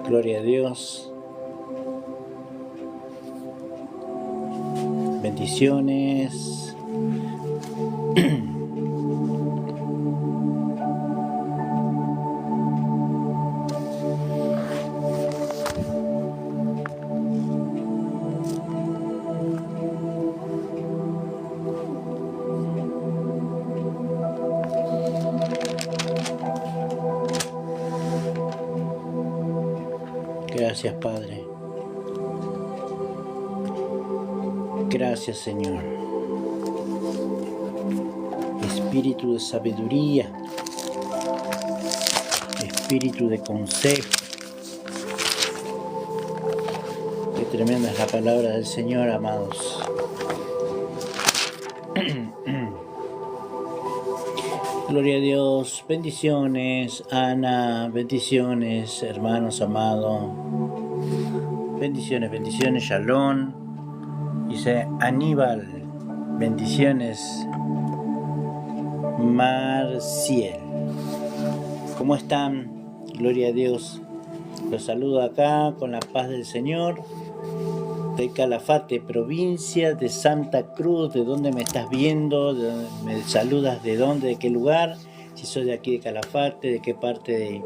Gloria a Dios. Bendiciones. Gracias, Padre. Gracias, Señor. Espíritu de sabiduría, espíritu de consejo. Qué tremenda es la palabra del Señor, amados. Gloria a Dios. Bendiciones, Ana. Bendiciones, hermanos amados. Bendiciones, bendiciones, Shalom. Dice Aníbal. Bendiciones, Marciel. ¿Cómo están? Gloria a Dios. Los saludo acá con la paz del Señor. De Calafate, provincia de Santa Cruz. ¿De dónde me estás viendo? ¿Me saludas de dónde? ¿De qué lugar? Si sos de aquí de Calafate, ¿de qué parte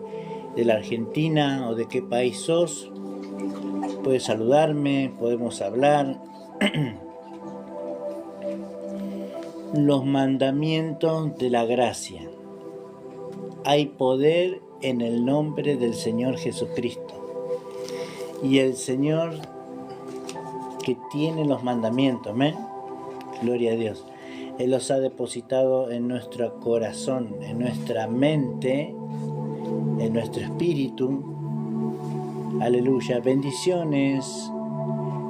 de la Argentina o de qué país sos? Puedes saludarme, podemos hablar. Los mandamientos de la gracia. Hay poder en el nombre del Señor Jesucristo. Y el Señor que tiene los mandamientos, amén. Gloria a Dios. Él los ha depositado en nuestro corazón, en nuestra mente, en nuestro espíritu. Aleluya. Bendiciones,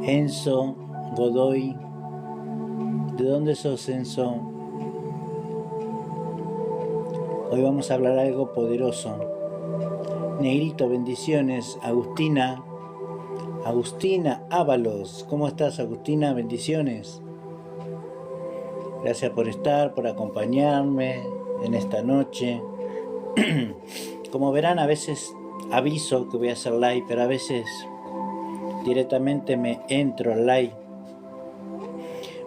Enzo Godoy. ¿De dónde sos, Enzo? Hoy vamos a hablar algo poderoso. Negrito, bendiciones. Agustina Ábalos. ¿Cómo estás, Agustina? Bendiciones. Gracias por estar, por acompañarme en esta noche. Como verán, a veces aviso que voy a hacer live, pero a veces directamente me entro al live.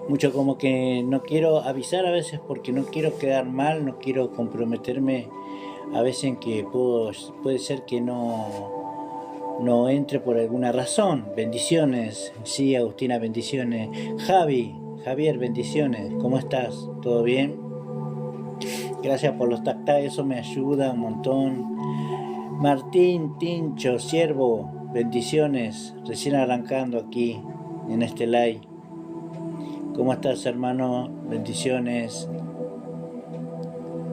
Mucho como que no quiero avisar a veces porque no quiero quedar mal, no quiero comprometerme a veces en que puede ser que no entre por alguna razón. Bendiciones. Sí, Agustina, bendiciones. Javier, bendiciones. ¿Cómo estás? ¿Todo bien? Gracias por los tactajes, eso me ayuda un montón. Martín Tincho, siervo, bendiciones. Recién arrancando aquí en este live. ¿Cómo estás, hermano? Bendiciones.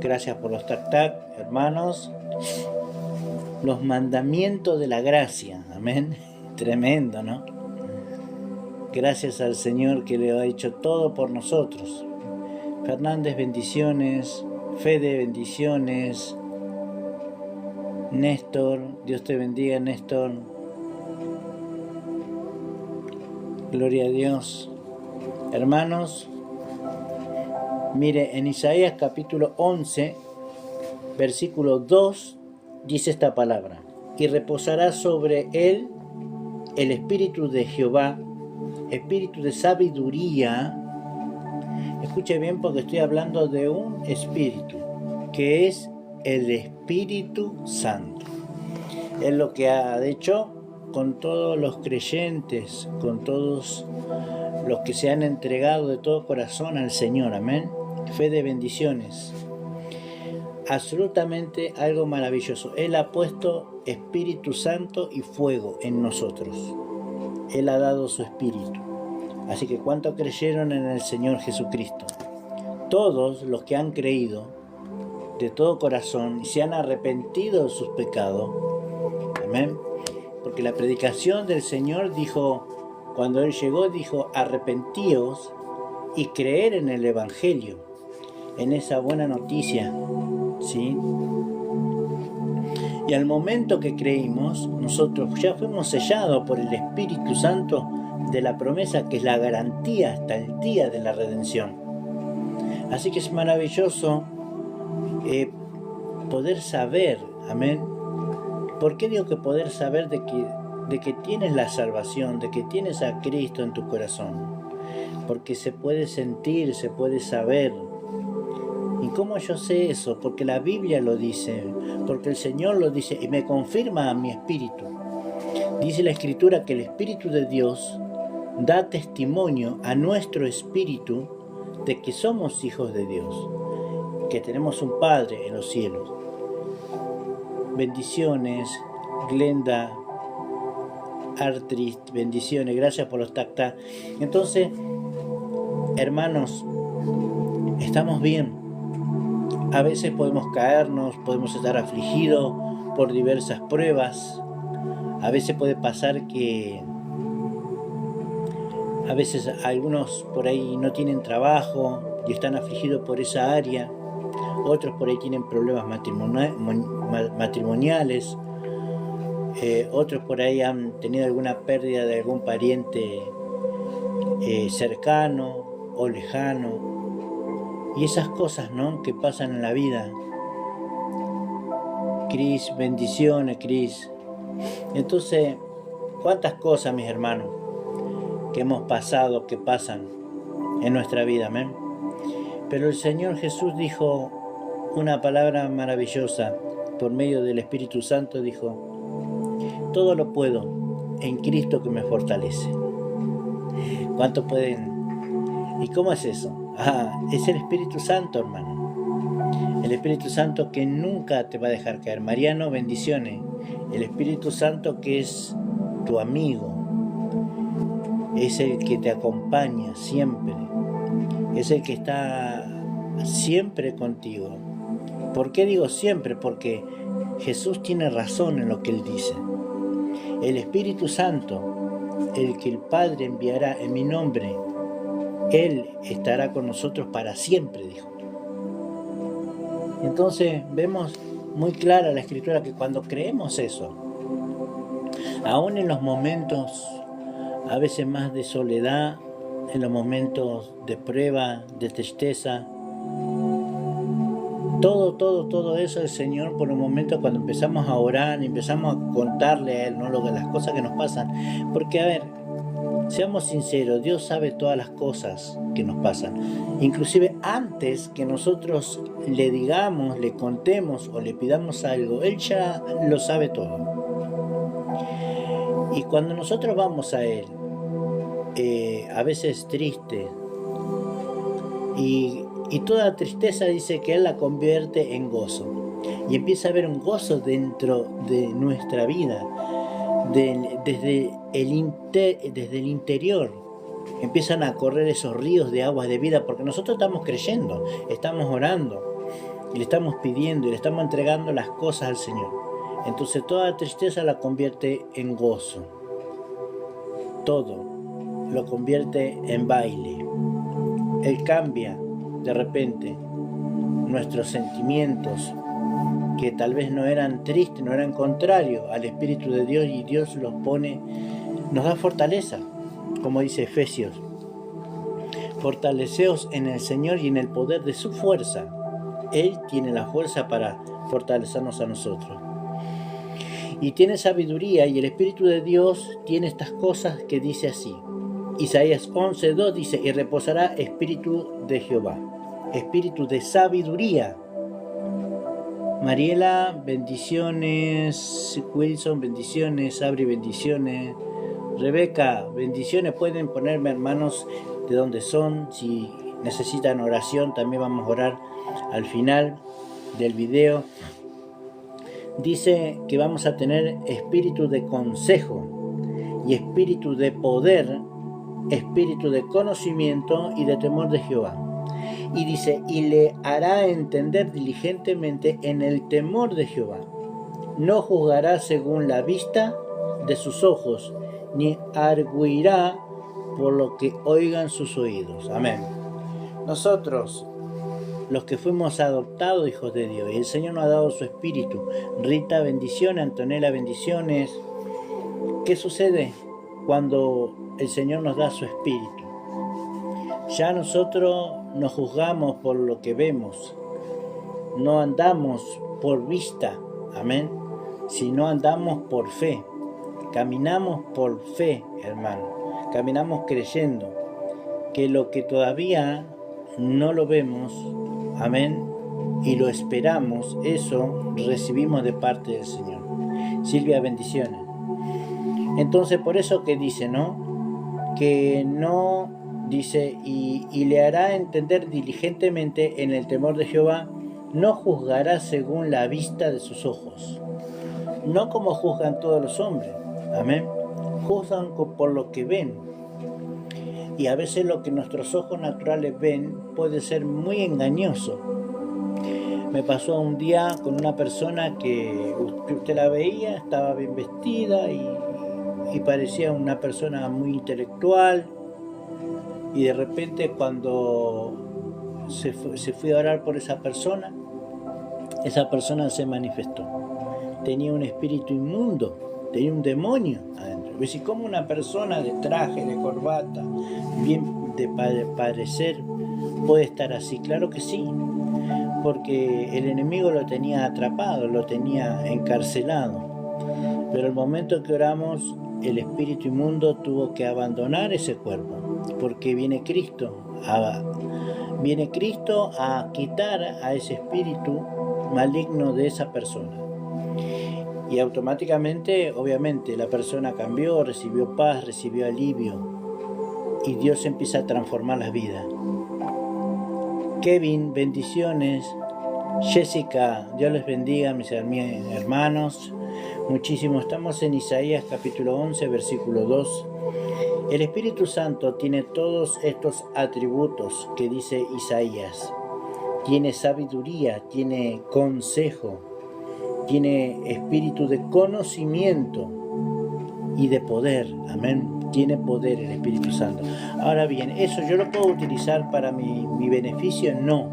Gracias por los tac-tac, hermanos. Los mandamientos de la gracia. Amén. Tremendo, ¿no? Gracias al Señor que le ha hecho todo por nosotros. Fernández, bendiciones. Fede, bendiciones. Néstor, Dios te bendiga, Néstor. Gloria a Dios. Hermanos, mire, en Isaías capítulo 11, versículo 2, dice esta palabra: y reposará sobre él el espíritu de Jehová, espíritu de sabiduría. Escuche bien porque estoy hablando de un espíritu, que es el Espíritu Santo. Es lo que ha hecho con todos los creyentes, con todos los que se han entregado de todo corazón al Señor, amén. Fe de bendiciones. Absolutamente algo maravilloso. Él ha puesto Espíritu Santo y fuego en nosotros. Él ha dado su Espíritu. Así que ¿cuántos creyeron en el Señor Jesucristo? Todos los que han creído de todo corazón y se han arrepentido de sus pecados, amén. Porque la predicación del Señor dijo, cuando Él llegó, dijo: arrepentíos y creer en el Evangelio, en esa buena noticia, ¿sí? Y al momento que creímos, nosotros ya fuimos sellados por el Espíritu Santo de la promesa, que es la garantía hasta el día de la redención. Así que es maravilloso poder saber, amén. ¿Por qué digo que poder saber de que tienes la salvación, de que tienes a Cristo en tu corazón? Porque se puede sentir, se puede saber. ¿Y cómo yo sé eso? Porque la Biblia lo dice, porque el Señor lo dice y me confirma a mi espíritu. Dice la Escritura que el Espíritu de Dios da testimonio a nuestro espíritu de que somos hijos de Dios, que tenemos un Padre en los cielos. Bendiciones, Glenda, Artrist, bendiciones, gracias por los tacta. Entonces, hermanos, estamos bien. A veces podemos caernos, podemos estar afligidos por diversas pruebas. A veces puede pasar que a veces algunos por ahí no tienen trabajo y están afligidos por esa área. Otros por ahí tienen problemas matrimoniales. Otros por ahí han tenido alguna pérdida de algún pariente cercano o lejano. Y esas cosas, ¿no?, que pasan en la vida. Cris, bendiciones, Cris. Entonces, ¿cuántas cosas, mis hermanos, que hemos pasado, que pasan en nuestra vida, amén? Pero el Señor Jesús dijo una palabra maravillosa por medio del Espíritu Santo. Dijo: todo lo puedo en Cristo que me fortalece. ¿Cuánto pueden? ¿Y cómo es eso? Es el Espíritu Santo, hermano. El Espíritu Santo que nunca te va a dejar caer. Mariano, bendiciones. El Espíritu Santo que es tu amigo. Es el que te acompaña siempre. Es el que está siempre contigo. ¿Por qué digo siempre? Porque Jesús tiene razón en lo que Él dice. El Espíritu Santo, el que el Padre enviará en mi nombre, Él estará con nosotros para siempre, dijo. Entonces vemos muy clara la Escritura que cuando creemos eso, aún en los momentos a veces más de soledad, en los momentos de prueba, de tristeza, todo eso el Señor, por un momento, cuando empezamos a orar y empezamos a contarle a Él, ¿no?, las cosas que nos pasan. Porque, a ver, seamos sinceros, Dios sabe todas las cosas que nos pasan. Inclusive antes que nosotros le digamos, le contemos o le pidamos algo, Él ya lo sabe todo. Y cuando nosotros vamos a Él, a veces triste, y toda tristeza, dice que Él la convierte en gozo. Y empieza a haber un gozo dentro de nuestra vida, desde el interior. Empiezan a correr esos ríos de aguas de vida, porque nosotros estamos creyendo, estamos orando, y le estamos pidiendo, y le estamos entregando las cosas al Señor. Entonces toda tristeza la convierte en gozo. Todo lo convierte en baile. Él cambia de repente nuestros sentimientos, que tal vez no eran tristes, no eran contrarios al Espíritu de Dios, y Dios los pone, nos da fortaleza, como dice Efesios: fortaleceos en el Señor y en el poder de su fuerza. Él tiene la fuerza para fortalecernos a nosotros. Y tiene sabiduría, y el Espíritu de Dios tiene estas cosas que dice así. Isaías 11:2 dice: y reposará Espíritu de Jehová, Espíritu de sabiduría. Mariela, bendiciones. Wilson, bendiciones. Abri, bendiciones. Rebeca, bendiciones. Pueden ponerme, hermanos, de dónde son. Si necesitan oración, también vamos a orar al final del video. Dice que vamos a tener espíritu de consejo y espíritu de poder, espíritu de conocimiento y de temor de Jehová. Y dice: y le hará entender diligentemente en el temor de Jehová. No juzgará según la vista de sus ojos, ni arguirá por lo que oigan sus oídos. Amén. Nosotros los que fuimos adoptados hijos de Dios. Y el Señor nos ha dado su espíritu. Rita, bendiciones. Antonella, bendiciones. ¿Qué sucede cuando el Señor nos da su espíritu? Ya nosotros nos juzgamos por lo que vemos. No andamos por vista, amén, sino andamos por fe. Caminamos por fe, hermano. Caminamos creyendo que lo que todavía no lo vemos, amén, y lo esperamos, eso recibimos de parte del Señor. Silvia, bendiciones. Entonces, por eso que dice, ¿no? Que no, dice, y le hará entender diligentemente en el temor de Jehová, no juzgará según la vista de sus ojos. No como juzgan todos los hombres, amén. Juzgan por lo que ven. Y a veces lo que nuestros ojos naturales ven puede ser muy engañoso. Me pasó un día con una persona que usted la veía, estaba bien vestida y parecía una persona muy intelectual. Y de repente cuando se fue a orar por esa persona se manifestó. Tenía un espíritu inmundo, tenía un demonio adentro. ¿Ves? ¿Cómo una persona de traje, de corbata, bien de parecer, puede estar así? Claro que sí, porque el enemigo lo tenía atrapado, lo tenía encarcelado. Pero el momento que oramos, el espíritu inmundo tuvo que abandonar ese cuerpo, porque viene Cristo a quitar a ese espíritu maligno de esa persona. Y automáticamente, obviamente, la persona cambió, recibió paz, recibió alivio. Y Dios empieza a transformar las vidas. Kevin, bendiciones. Jessica, Dios les bendiga, mis hermanos. Muchísimo. Estamos en Isaías capítulo 11, versículo 2. El Espíritu Santo tiene todos estos atributos que dice Isaías. Tiene sabiduría, tiene consejo, tiene espíritu de conocimiento y de poder. Amén. Tiene poder el Espíritu Santo. Ahora bien, ¿eso yo lo puedo utilizar para mi beneficio? No.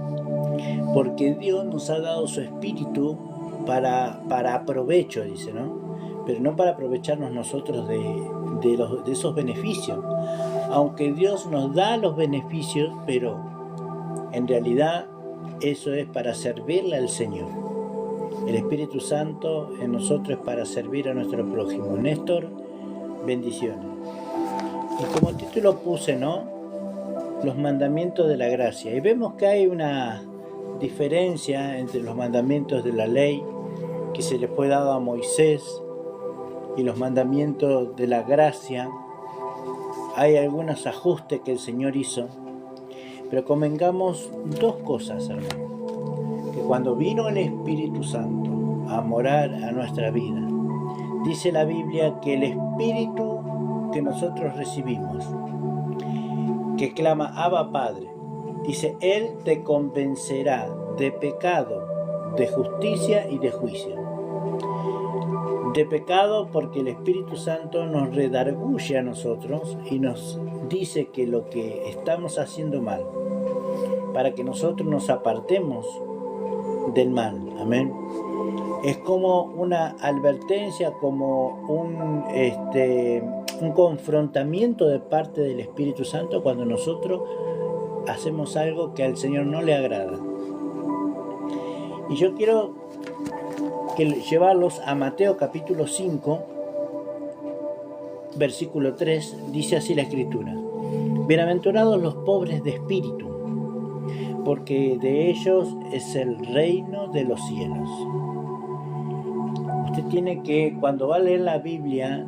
Porque Dios nos ha dado su espíritu para provecho, dice, ¿no? Pero no para aprovecharnos nosotros de esos beneficios. Aunque Dios nos da los beneficios, pero en realidad eso es para servirle al Señor. El Espíritu Santo en nosotros es para servir a nuestro prójimo. Néstor, bendiciones. Y como título puse, ¿no? Los mandamientos de la gracia. Y vemos que hay una diferencia entre los mandamientos de la ley que se le fue dado a Moisés y los mandamientos de la gracia. Hay algunos ajustes que el Señor hizo, pero convengamos dos cosas, hermano. Que cuando vino el Espíritu Santo a morar a nuestra vida, dice la Biblia que el Espíritu que nosotros recibimos, que clama Abba Padre, dice, Él te convencerá de pecado, de justicia y de juicio. De pecado porque el Espíritu Santo nos redarguye a nosotros y nos dice que lo que estamos haciendo mal, para que nosotros nos apartemos del mal. Amén. Es como una advertencia, como un confrontamiento de parte del Espíritu Santo cuando nosotros hacemos algo que al Señor no le agrada. Y yo quiero llevarlos a Mateo capítulo 5, versículo 3, dice así la Escritura. Bienaventurados los pobres de espíritu, porque de ellos es el reino de los cielos. Usted tiene que, cuando va a leer la Biblia,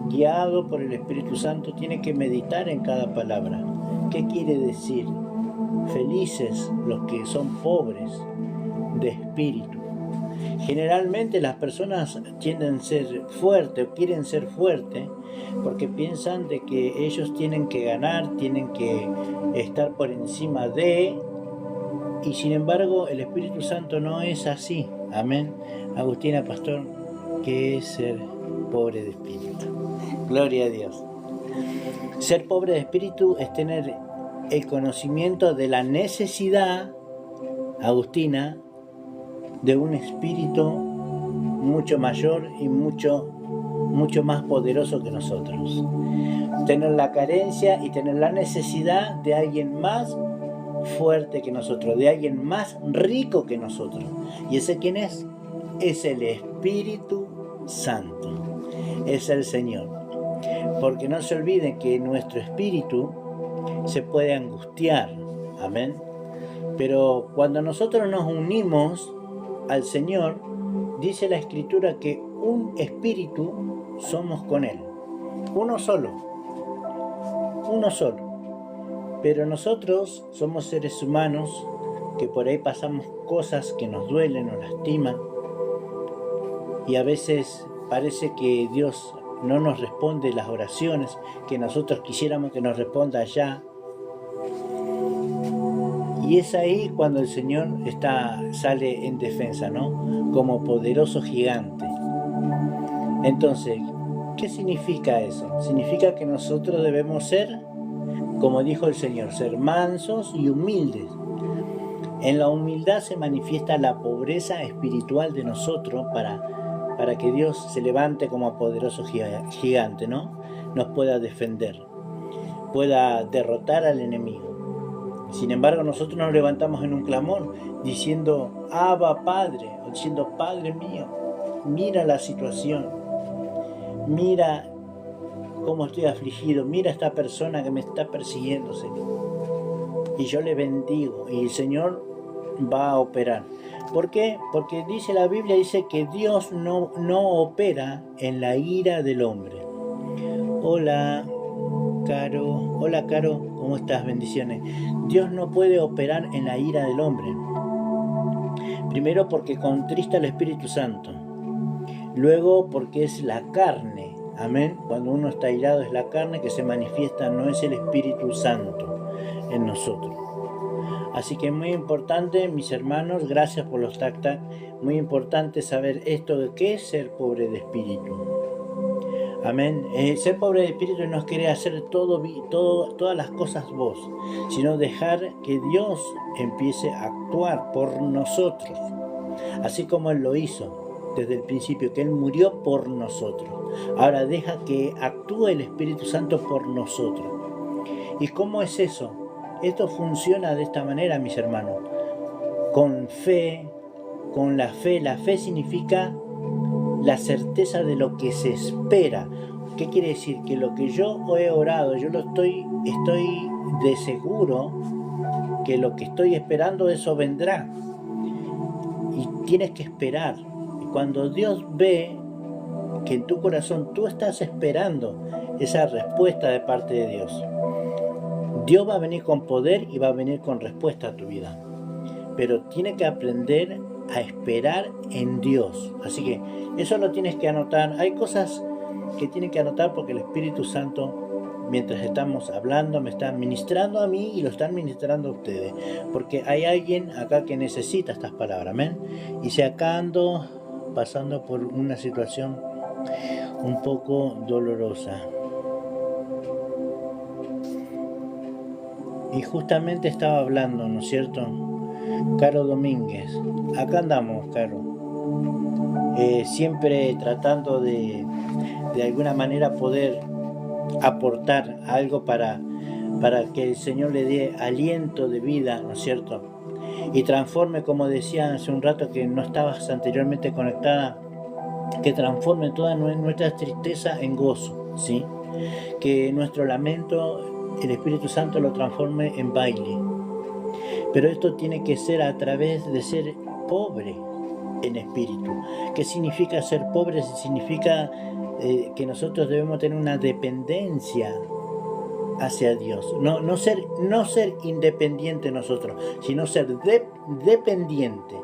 guiado por el Espíritu Santo, tiene que meditar en cada palabra. ¿Qué quiere decir? Felices los que son pobres de espíritu. Generalmente las personas tienden a ser fuertes o quieren ser fuertes porque piensan de que ellos tienen que ganar, tienen que estar por encima de, y sin embargo el Espíritu Santo no es así. Amén. Agustina, pastor, ¿qué es ser pobre de espíritu? Gloria a Dios. Ser pobre de espíritu es tener el conocimiento de la necesidad Agustina, de un espíritu mucho mayor y mucho más poderoso que nosotros. Tener la carencia y tener la necesidad de alguien más fuerte que nosotros, de alguien más rico que nosotros. ¿Y ese quién es? Es el Espíritu Santo, es el Señor. Porque no se olviden que nuestro espíritu se puede angustiar, amén. Pero cuando nosotros nos unimos al Señor, dice la Escritura que un espíritu somos con Él, uno solo. Pero nosotros somos seres humanos que por ahí pasamos cosas que nos duelen o lastiman, y a veces parece que Dios no nos responde las oraciones que nosotros quisiéramos que nos responda ya. Y es ahí cuando el Señor sale en defensa, ¿no? Como poderoso gigante. Entonces, ¿qué significa eso? Significa que nosotros debemos ser, como dijo el Señor, ser mansos y humildes. En la humildad se manifiesta la pobreza espiritual de nosotros para que Dios se levante como poderoso gigante, ¿no? Nos pueda defender, pueda derrotar al enemigo. Sin embargo, nosotros nos levantamos en un clamor diciendo, Abba Padre, o diciendo, Padre mío, mira la situación, mira cómo estoy afligido, mira esta persona que me está persiguiendo, Señor. Y yo le bendigo y el Señor va a operar. ¿Por qué? Porque dice la Biblia, dice que Dios no opera en la ira del hombre. Hola, Caro, ¿cómo estás? Bendiciones. Dios no puede operar en la ira del hombre. Primero porque contrista al Espíritu Santo. Luego porque es la carne. Amén. Cuando uno está airado es la carne que se manifiesta, no es el Espíritu Santo en nosotros. Así que es muy importante, mis hermanos, gracias por los tac-tac, muy importante saber esto de qué es ser pobre de espíritu. Amén. Ser pobre de espíritu no es querer hacer todas las cosas vos, sino dejar que Dios empiece a actuar por nosotros, así como Él lo hizo desde el principio, que Él murió por nosotros. Ahora deja que actúe el Espíritu Santo por nosotros. ¿Y cómo es eso? Esto funciona de esta manera, mis hermanos, con fe, con la fe. La fe significa la certeza de lo que se espera. ¿Qué quiere decir? Que lo que yo he orado, yo lo estoy de seguro que lo que estoy esperando, eso vendrá. Y tienes que esperar. Y cuando Dios ve que en tu corazón tú estás esperando esa respuesta de parte de Dios, Dios va a venir con poder y va a venir con respuesta a tu vida. Pero tiene que aprender a esperar en Dios. Así que eso lo tienes que anotar. Hay cosas que tienes que anotar porque el Espíritu Santo, mientras estamos hablando, me está ministrando a mí y lo están ministrando a ustedes. Porque hay alguien acá que necesita estas palabras. ¿Amén? Y si acá ando pasando por una situación un poco dolorosa. Y justamente estaba hablando, ¿no es cierto? Caro Domínguez. Acá andamos, Caro. Siempre tratando de alguna manera poder aportar algo para que el Señor le dé aliento de vida, ¿no es cierto? Y transforme, como decía hace un rato que no estabas anteriormente conectada, que transforme toda nuestra tristeza en gozo, ¿sí? Que nuestro lamento, el Espíritu Santo lo transforme en baile. Pero esto tiene que ser a través de ser pobre en espíritu. ¿Qué significa ser pobre? Significa que nosotros debemos tener una dependencia hacia Dios. No ser independiente nosotros, sino ser dependiente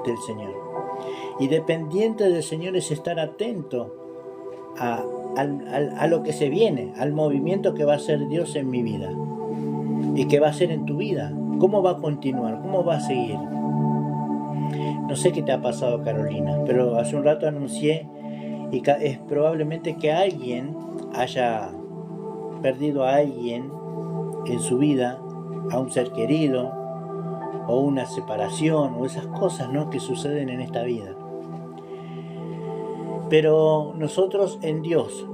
del Señor. Y dependiente del Señor es estar atento a lo que se viene, al movimiento que va a hacer Dios en mi vida y que va a hacer en tu vida. ¿Cómo va a continuar? ¿Cómo va a seguir? No sé qué te ha pasado, Carolina, pero hace un rato anuncié y es probablemente que alguien haya perdido a alguien en su vida, a un ser querido, o una separación, o esas cosas, ¿no?, que suceden en esta vida. Pero nosotros en Dios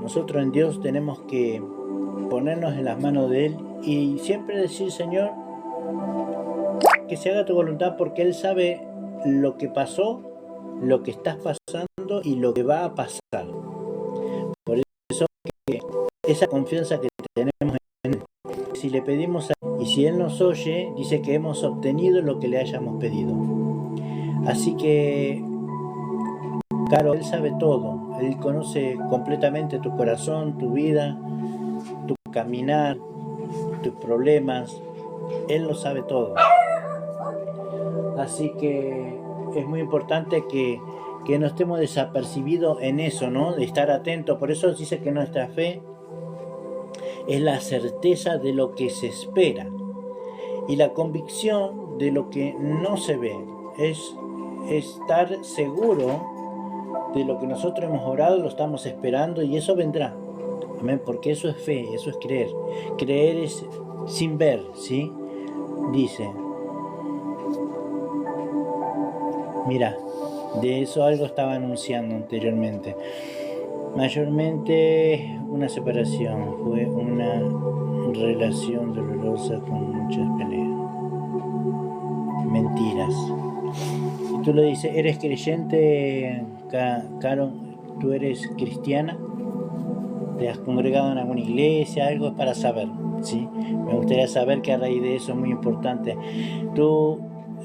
tenemos que ponernos en las manos de Él y siempre decir: Señor, que se haga tu voluntad, porque Él sabe lo que pasó, lo que estás pasando y lo que va a pasar. Por eso que esa confianza que tenemos en Él, si le pedimos a Él y si Él nos oye, dice que hemos obtenido lo que le hayamos pedido. Así que, claro, Él sabe todo. Él conoce completamente tu corazón, tu vida, tu caminar, tus problemas. Él lo sabe todo. Así que es muy importante que no estemos desapercibidos en eso, ¿no?, de estar atentos. Por eso dice que nuestra fe es la certeza de lo que se espera y la convicción de lo que no se ve. Es estar seguro de lo que nosotros hemos orado, lo estamos esperando y eso vendrá. Amén, porque eso es fe, eso es creer. Creer es sin ver, ¿sí? Dice, mira, de eso algo estaba anunciando anteriormente. Mayormente una separación, fue una relación dolorosa con muchas peleas, mentiras. Y tú le dices: ¿eres creyente, Caro? ¿Tú eres cristiana? ¿Te has congregado en alguna iglesia? Algo para saber, ¿sí? Me gustaría saber que a raíz de eso es muy importante.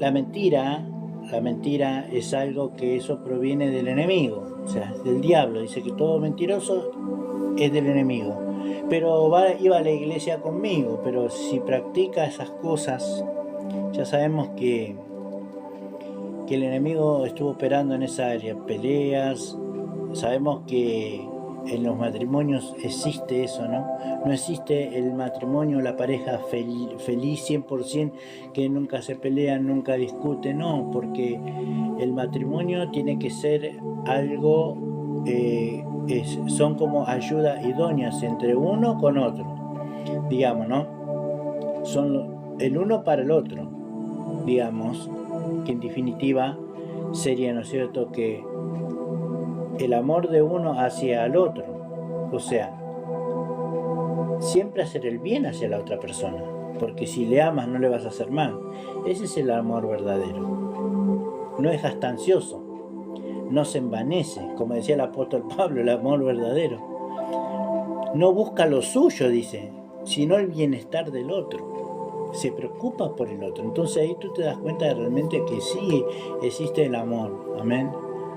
La mentira es algo que eso proviene del enemigo, o sea, del diablo. Dice que todo mentiroso es del enemigo. Pero iba a la iglesia conmigo, pero si practica esas cosas, ya sabemos que el enemigo estuvo operando en esa área, peleas. Sabemos que en los matrimonios existe eso, ¿no? No existe el matrimonio, la pareja feliz 100%, que nunca se pelean, nunca discuten, no, porque el matrimonio tiene que ser algo, son como ayuda idóneas entre uno con otro, digamos, ¿no? Son el uno para el otro, digamos, que en definitiva sería, ¿no es cierto?, que el amor de uno hacia el otro, o sea, siempre hacer el bien hacia la otra persona, porque si le amas no le vas a hacer mal. Ese es el amor verdadero. No es gastancioso, no se envanece, como decía el apóstol Pablo, el amor verdadero no busca lo suyo, dice, sino el bienestar del otro. Se preocupa por el otro. Entonces ahí tú te das cuenta de realmente que sí existe el amor, amén,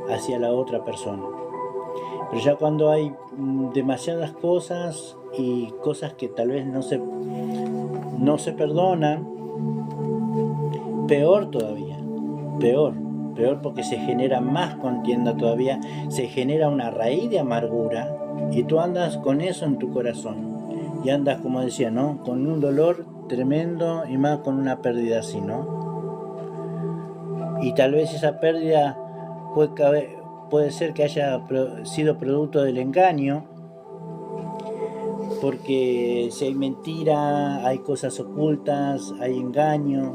hacia la otra persona. Pero ya cuando hay demasiadas cosas y cosas que tal vez no se perdonan, peor todavía, peor porque se genera más contienda todavía, se genera una raíz de amargura y tú andas con eso en tu corazón y andas, como decía, ¿no?, con un dolor tremendo y más con una pérdida así, ¿no? Y tal vez esa pérdida puede ser que haya sido producto del engaño, porque si hay mentira, hay cosas ocultas, hay engaño,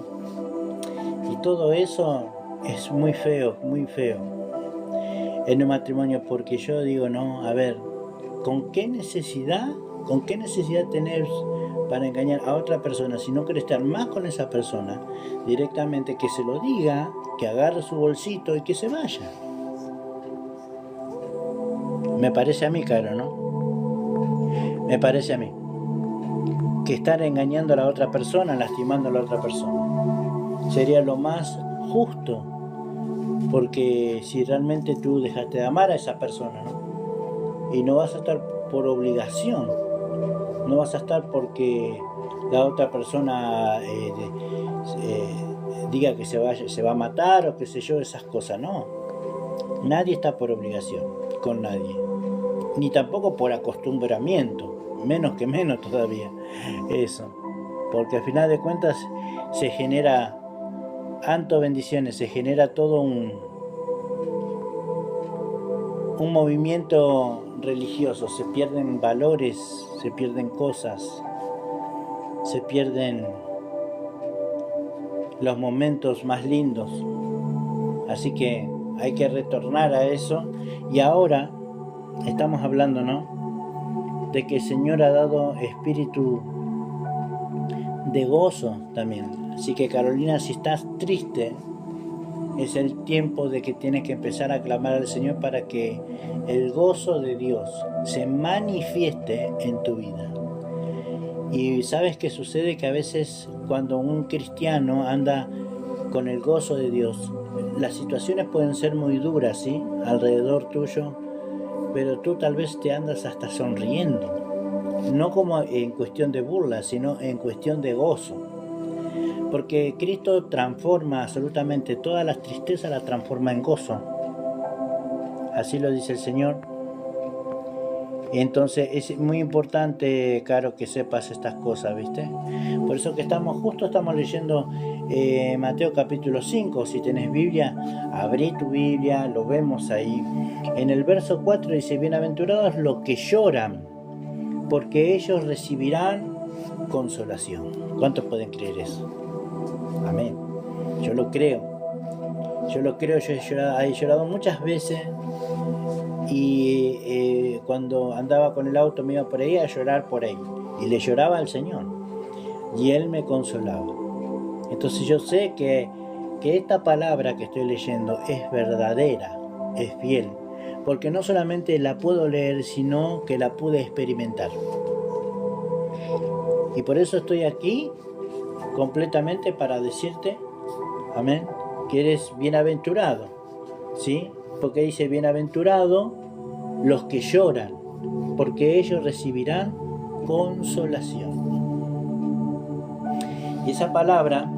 y todo eso es muy feo en un matrimonio, porque yo digo, no, a ver, ¿con qué necesidad tenés para engañar a otra persona? Si no querés estar más con esa persona, directamente que se lo diga, que agarre su bolsito y que se vaya. Me parece a mí, Caro, ¿no? Me parece a mí que estar engañando a la otra persona, lastimando a la otra persona, sería lo más justo, porque si realmente tú dejaste de amar a esa persona, ¿no?, y no vas a estar por obligación, no vas a estar porque la otra persona diga que se va a matar o qué sé yo, esas cosas, no. Nadie está por obligación con nadie, ni tampoco por acostumbramiento, menos todavía eso, porque al final de cuentas se genera tanto bendiciones, se genera todo un movimiento religioso, se pierden valores, se pierden cosas, se pierden los momentos más lindos. Así que hay que retornar a eso. Y ahora estamos hablando, ¿no?, de que el Señor ha dado espíritu de gozo también. Así que, Carolina, si estás triste, es el tiempo de que tienes que empezar a clamar al Señor para que el gozo de Dios se manifieste en tu vida. Y ¿sabes qué sucede? Que a veces cuando un cristiano anda con el gozo de Dios, las situaciones pueden ser muy duras, ¿sí?, alrededor tuyo, pero tú tal vez te andas hasta sonriendo. No como en cuestión de burla, sino en cuestión de gozo. Porque Cristo transforma absolutamente todas las tristezas, las transforma en gozo. Así lo dice el Señor. Entonces es muy importante, Caro, que sepas estas cosas, ¿viste? Por eso que estamos leyendo Mateo capítulo 5. Si tenés Biblia, abrí tu Biblia, lo vemos ahí. En el verso 4 dice: bienaventurados los que lloran, porque ellos recibirán consolación. ¿Cuántos pueden creer eso? Amén. Yo lo creo. Yo he llorado muchas veces. Y cuando andaba con el auto me iba por ahí a llorar por ahí. Y le lloraba al Señor. Y Él me consolaba. Entonces yo sé que esta palabra que estoy leyendo es verdadera, es fiel. Porque no solamente la puedo leer, sino que la pude experimentar. Y por eso estoy aquí completamente para decirte, amén, que eres bienaventurado, ¿sí? Porque dice: bienaventurado los que lloran, porque ellos recibirán consolación. Y esa palabra,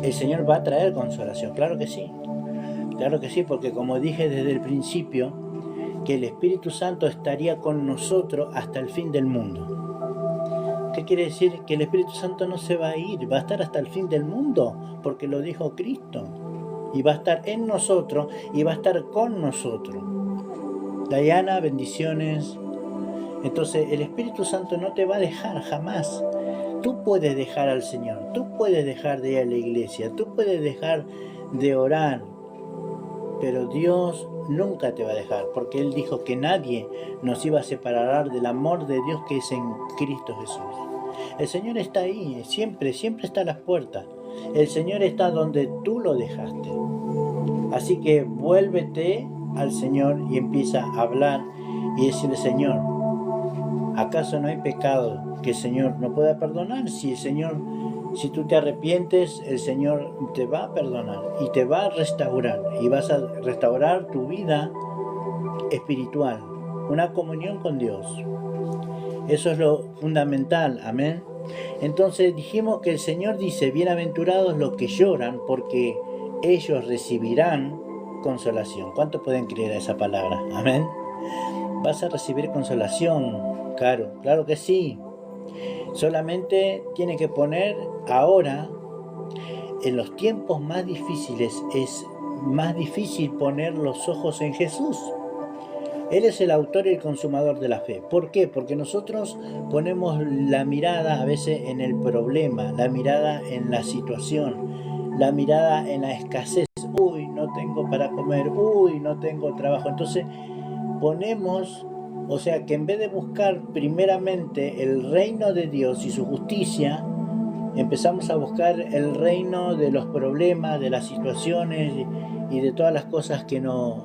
el Señor va a traer consolación, claro que sí, porque como dije desde el principio, que el Espíritu Santo estaría con nosotros hasta el fin del mundo. ¿Qué quiere decir? Que el Espíritu Santo no se va a ir, va a estar hasta el fin del mundo, porque lo dijo Cristo. Y va a estar en nosotros y va a estar con nosotros. Diana, bendiciones. Entonces el Espíritu Santo no te va a dejar jamás. Tú puedes dejar al Señor, tú puedes dejar de ir a la iglesia, tú puedes dejar de orar, pero Dios nunca te va a dejar, porque Él dijo que nadie nos iba a separar del amor de Dios que es en Cristo Jesús. El Señor está ahí, siempre está a las puertas. El Señor está donde tú lo dejaste. Así que vuélvete al Señor y empieza a hablar y decirle: Señor, ¿acaso no hay pecado que el Señor no pueda perdonar? Si tú te arrepientes, el Señor te va a perdonar y te va a restaurar, y vas a restaurar tu vida espiritual, una comunión con Dios. Eso es lo fundamental, amén. Entonces dijimos que el Señor dice: bienaventurados los que lloran, porque ellos recibirán consolación. ¿Cuántos pueden creer a esa palabra? Amén. Vas a recibir consolación, claro que sí. Solamente tiene que poner ahora, en los tiempos más difíciles, es más difícil poner los ojos en Jesús. Él es el autor y el consumador de la fe. ¿Por qué? Porque nosotros ponemos la mirada a veces en el problema, la mirada en la situación, la mirada en la escasez. Uy, no tengo para comer, uy, no tengo trabajo. Entonces ponemos, o sea, que en vez de buscar primeramente el reino de Dios y su justicia, empezamos a buscar el reino de los problemas, de las situaciones y de todas las cosas que nos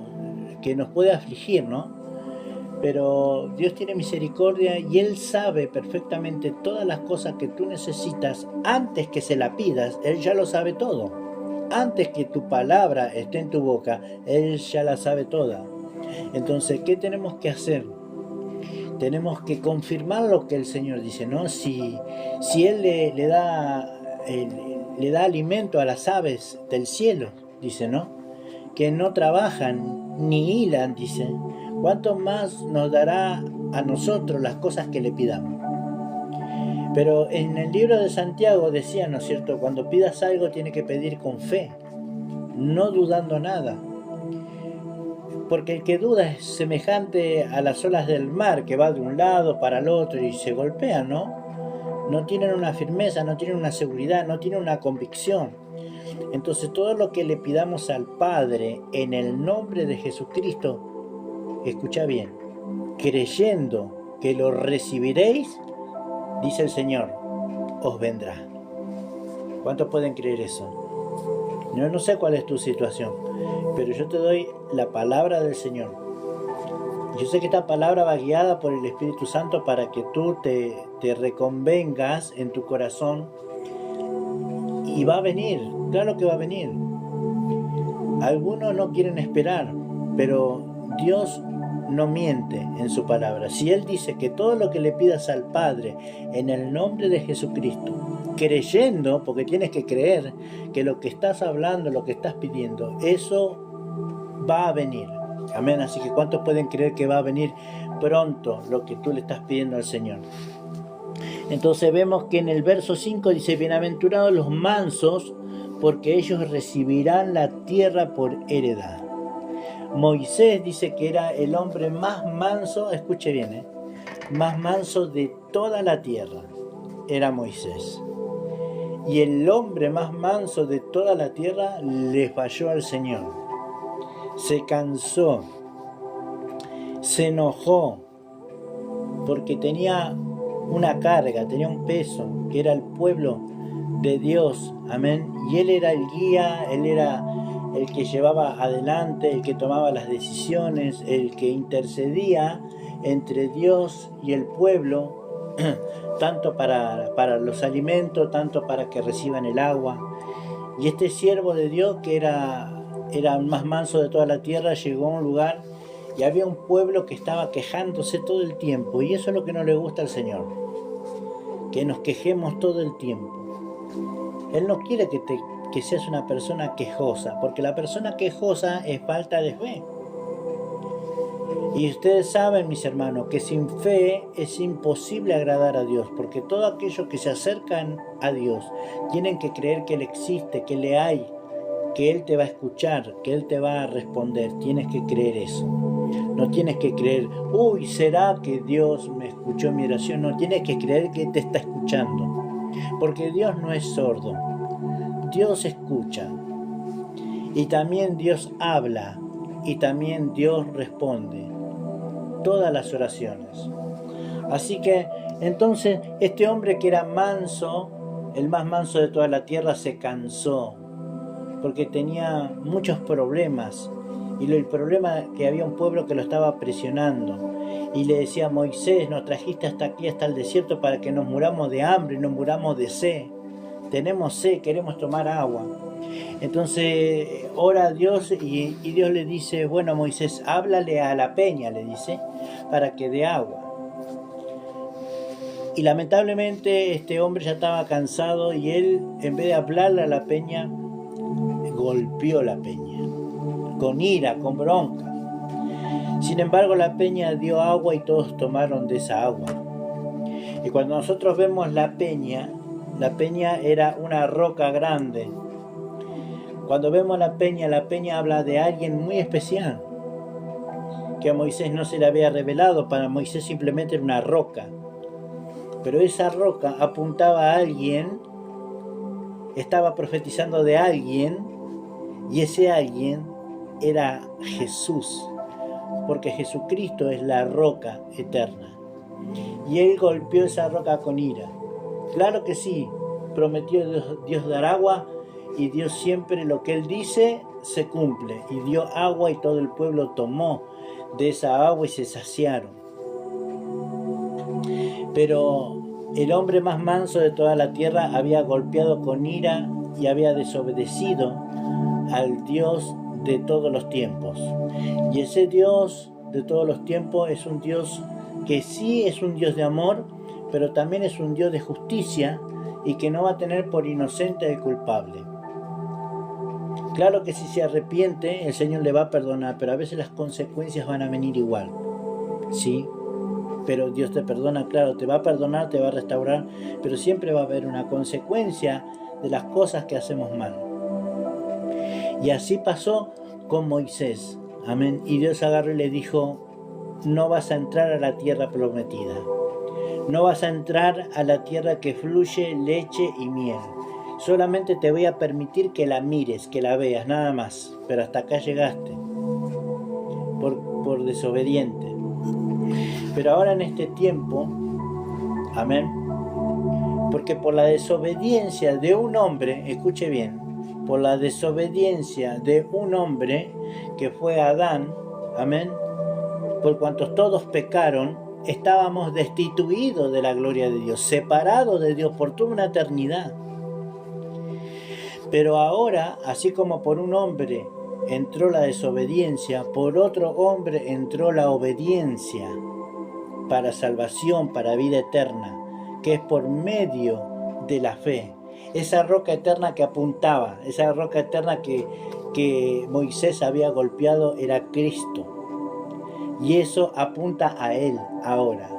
puede afligir, ¿no? Pero Dios tiene misericordia y Él sabe perfectamente todas las cosas que tú necesitas antes que se la pidas. Él ya lo sabe todo. Antes que tu palabra esté en tu boca, Él ya la sabe toda. Entonces, ¿qué tenemos que hacer? Tenemos que confirmar lo que el Señor dice, ¿no? Si Él le da alimento a las aves del cielo, dice, ¿no?, que no trabajan ni hilan, dice, ¿cuánto más nos dará a nosotros las cosas que le pidamos? Pero en el libro de Santiago decía, ¿no es cierto?, cuando pidas algo tiene que pedir con fe, no dudando nada. Porque el que duda es semejante a las olas del mar, que va de un lado para el otro y se golpea, ¿no? no tienen una firmeza, no tienen una seguridad, no tienen una convicción. Entonces todo lo que le pidamos al Padre en el nombre de Jesucristo, escucha bien, creyendo que lo recibiréis, dice el Señor, os vendrá. ¿Cuántos pueden creer eso? Yo no sé cuál es tu situación, pero yo te doy la palabra del Señor. Yo sé que esta palabra va guiada por el Espíritu Santo para que tú te reconvengas en tu corazón. Y va a venir, claro que va a venir. Algunos no quieren esperar, pero Dios no miente en su palabra. Si Él dice que todo lo que le pidas al Padre en el nombre de Jesucristo, creyendo, porque tienes que creer que lo que estás hablando, lo que estás pidiendo, eso va a venir. Amén. Así que ¿cuántos pueden creer que va a venir pronto lo que tú le estás pidiendo al Señor? Entonces vemos que en el verso 5 dice, bienaventurados los mansos, porque ellos recibirán la tierra por heredad. Moisés dice que era el hombre más manso, escuche bien, más manso de toda la tierra, era Moisés. Y el hombre más manso de toda la tierra le falló al Señor. Se cansó, se enojó, porque tenía una carga, tenía un peso, que era el pueblo de Dios, amén. Y él era el guía, él era el que llevaba adelante, el que tomaba las decisiones, el que intercedía entre Dios y el pueblo, tanto para los alimentos, tanto para que reciban el agua. Y este siervo de Dios, que era el más manso de toda la tierra, llegó a un lugar y había un pueblo que estaba quejándose todo el tiempo, y eso es lo que no le gusta al Señor, que nos quejemos todo el tiempo. Él no quiere que seas una persona quejosa, porque la persona quejosa es falta de fe. Y ustedes saben, mis hermanos, que sin fe es imposible agradar a Dios, porque todos aquellos que se acercan a Dios tienen que creer que Él existe, que le hay, que Él te va a escuchar, que Él te va a responder. Tienes que creer eso. No tienes que creer, uy, ¿será que Dios me escuchó mi oración? No, tienes que creer que te está escuchando, porque Dios no es sordo. Dios escucha, y también Dios habla, y también Dios responde todas las oraciones. Así que entonces este hombre que era manso, el más manso de toda la tierra, se cansó, porque tenía muchos problemas, y el problema que había un pueblo que lo estaba presionando, y le decía, Moisés, nos trajiste hasta aquí, hasta el desierto, para que nos muramos de hambre, nos muramos de sed. Tenemos sed, queremos tomar agua. Entonces ora a Dios y Dios le dice, bueno, Moisés, háblale a la peña, le dice, para que dé agua. Y lamentablemente este hombre ya estaba cansado, y él, en vez de hablarle a la peña, golpeó la peña, con ira, con bronca. Sin embargo, la peña dio agua y todos tomaron de esa agua. Y cuando nosotros vemos la peña era una roca grande. Cuando vemos la peña habla de alguien muy especial, que a Moisés no se le había revelado. Para Moisés simplemente era una roca, pero esa roca apuntaba a alguien, estaba profetizando de alguien, y ese alguien era Jesús, porque Jesucristo es la roca eterna. Y él golpeó esa roca con ira. Claro que sí, prometió Dios dar agua, y Dios siempre lo que Él dice se cumple. Y dio agua, y todo el pueblo tomó de esa agua y se saciaron. Pero el hombre más manso de toda la tierra había golpeado con ira y había desobedecido al Dios de todos los tiempos. Y ese Dios de todos los tiempos es un Dios que sí es un Dios de amor, pero también es un Dios de justicia, y que no va a tener por inocente al culpable. Claro que si se arrepiente, el Señor le va a perdonar, pero a veces las consecuencias van a venir igual, ¿sí? Pero Dios te perdona, claro, te va a perdonar, te va a restaurar, pero siempre va a haber una consecuencia de las cosas que hacemos mal. Y así pasó con Moisés, amén. Y Dios agarró y le dijo, no vas a entrar a la tierra prometida. No vas a entrar a la tierra que fluye leche y miel. Solamente te voy a permitir que la mires, que la veas, nada más. Pero hasta acá llegaste, por desobediente. Pero ahora en este tiempo, amén, porque por la desobediencia de un hombre, escuche bien, por la desobediencia de un hombre que fue Adán, amén, por cuantos todos pecaron, estábamos destituidos de la gloria de Dios, separados de Dios por toda una eternidad. Pero ahora, así como por un hombre entró la desobediencia, por otro hombre entró la obediencia para salvación, para vida eterna, que es por medio de la fe. Esa roca eterna que apuntaba, esa roca eterna que Moisés había golpeado era Cristo. Y eso apunta a Él ahora.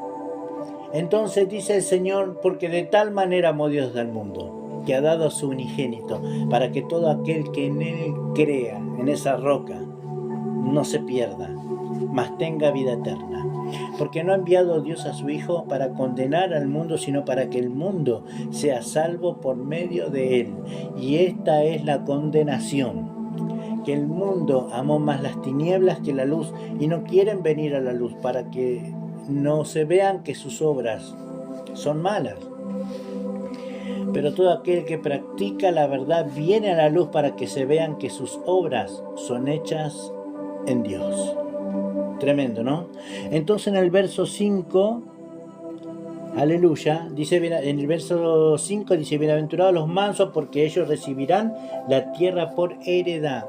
Entonces dice el Señor, porque de tal manera amó Dios al mundo, que ha dado a su unigénito, para que todo aquel que en Él crea, en esa roca, no se pierda, mas tenga vida eterna. Porque no ha enviado Dios a su Hijo para condenar al mundo, sino para que el mundo sea salvo por medio de Él. Y esta es la condenación, que el mundo amó más las tinieblas que la luz, y no quieren venir a la luz para que no se vean que sus obras son malas. Pero todo aquel que practica la verdad viene a la luz para que se vean que sus obras son hechas en Dios. Tremendo, ¿no? Entonces en el verso 5, aleluya, dice, en el verso 5 dice, bienaventurados los mansos, porque ellos recibirán la tierra por heredad.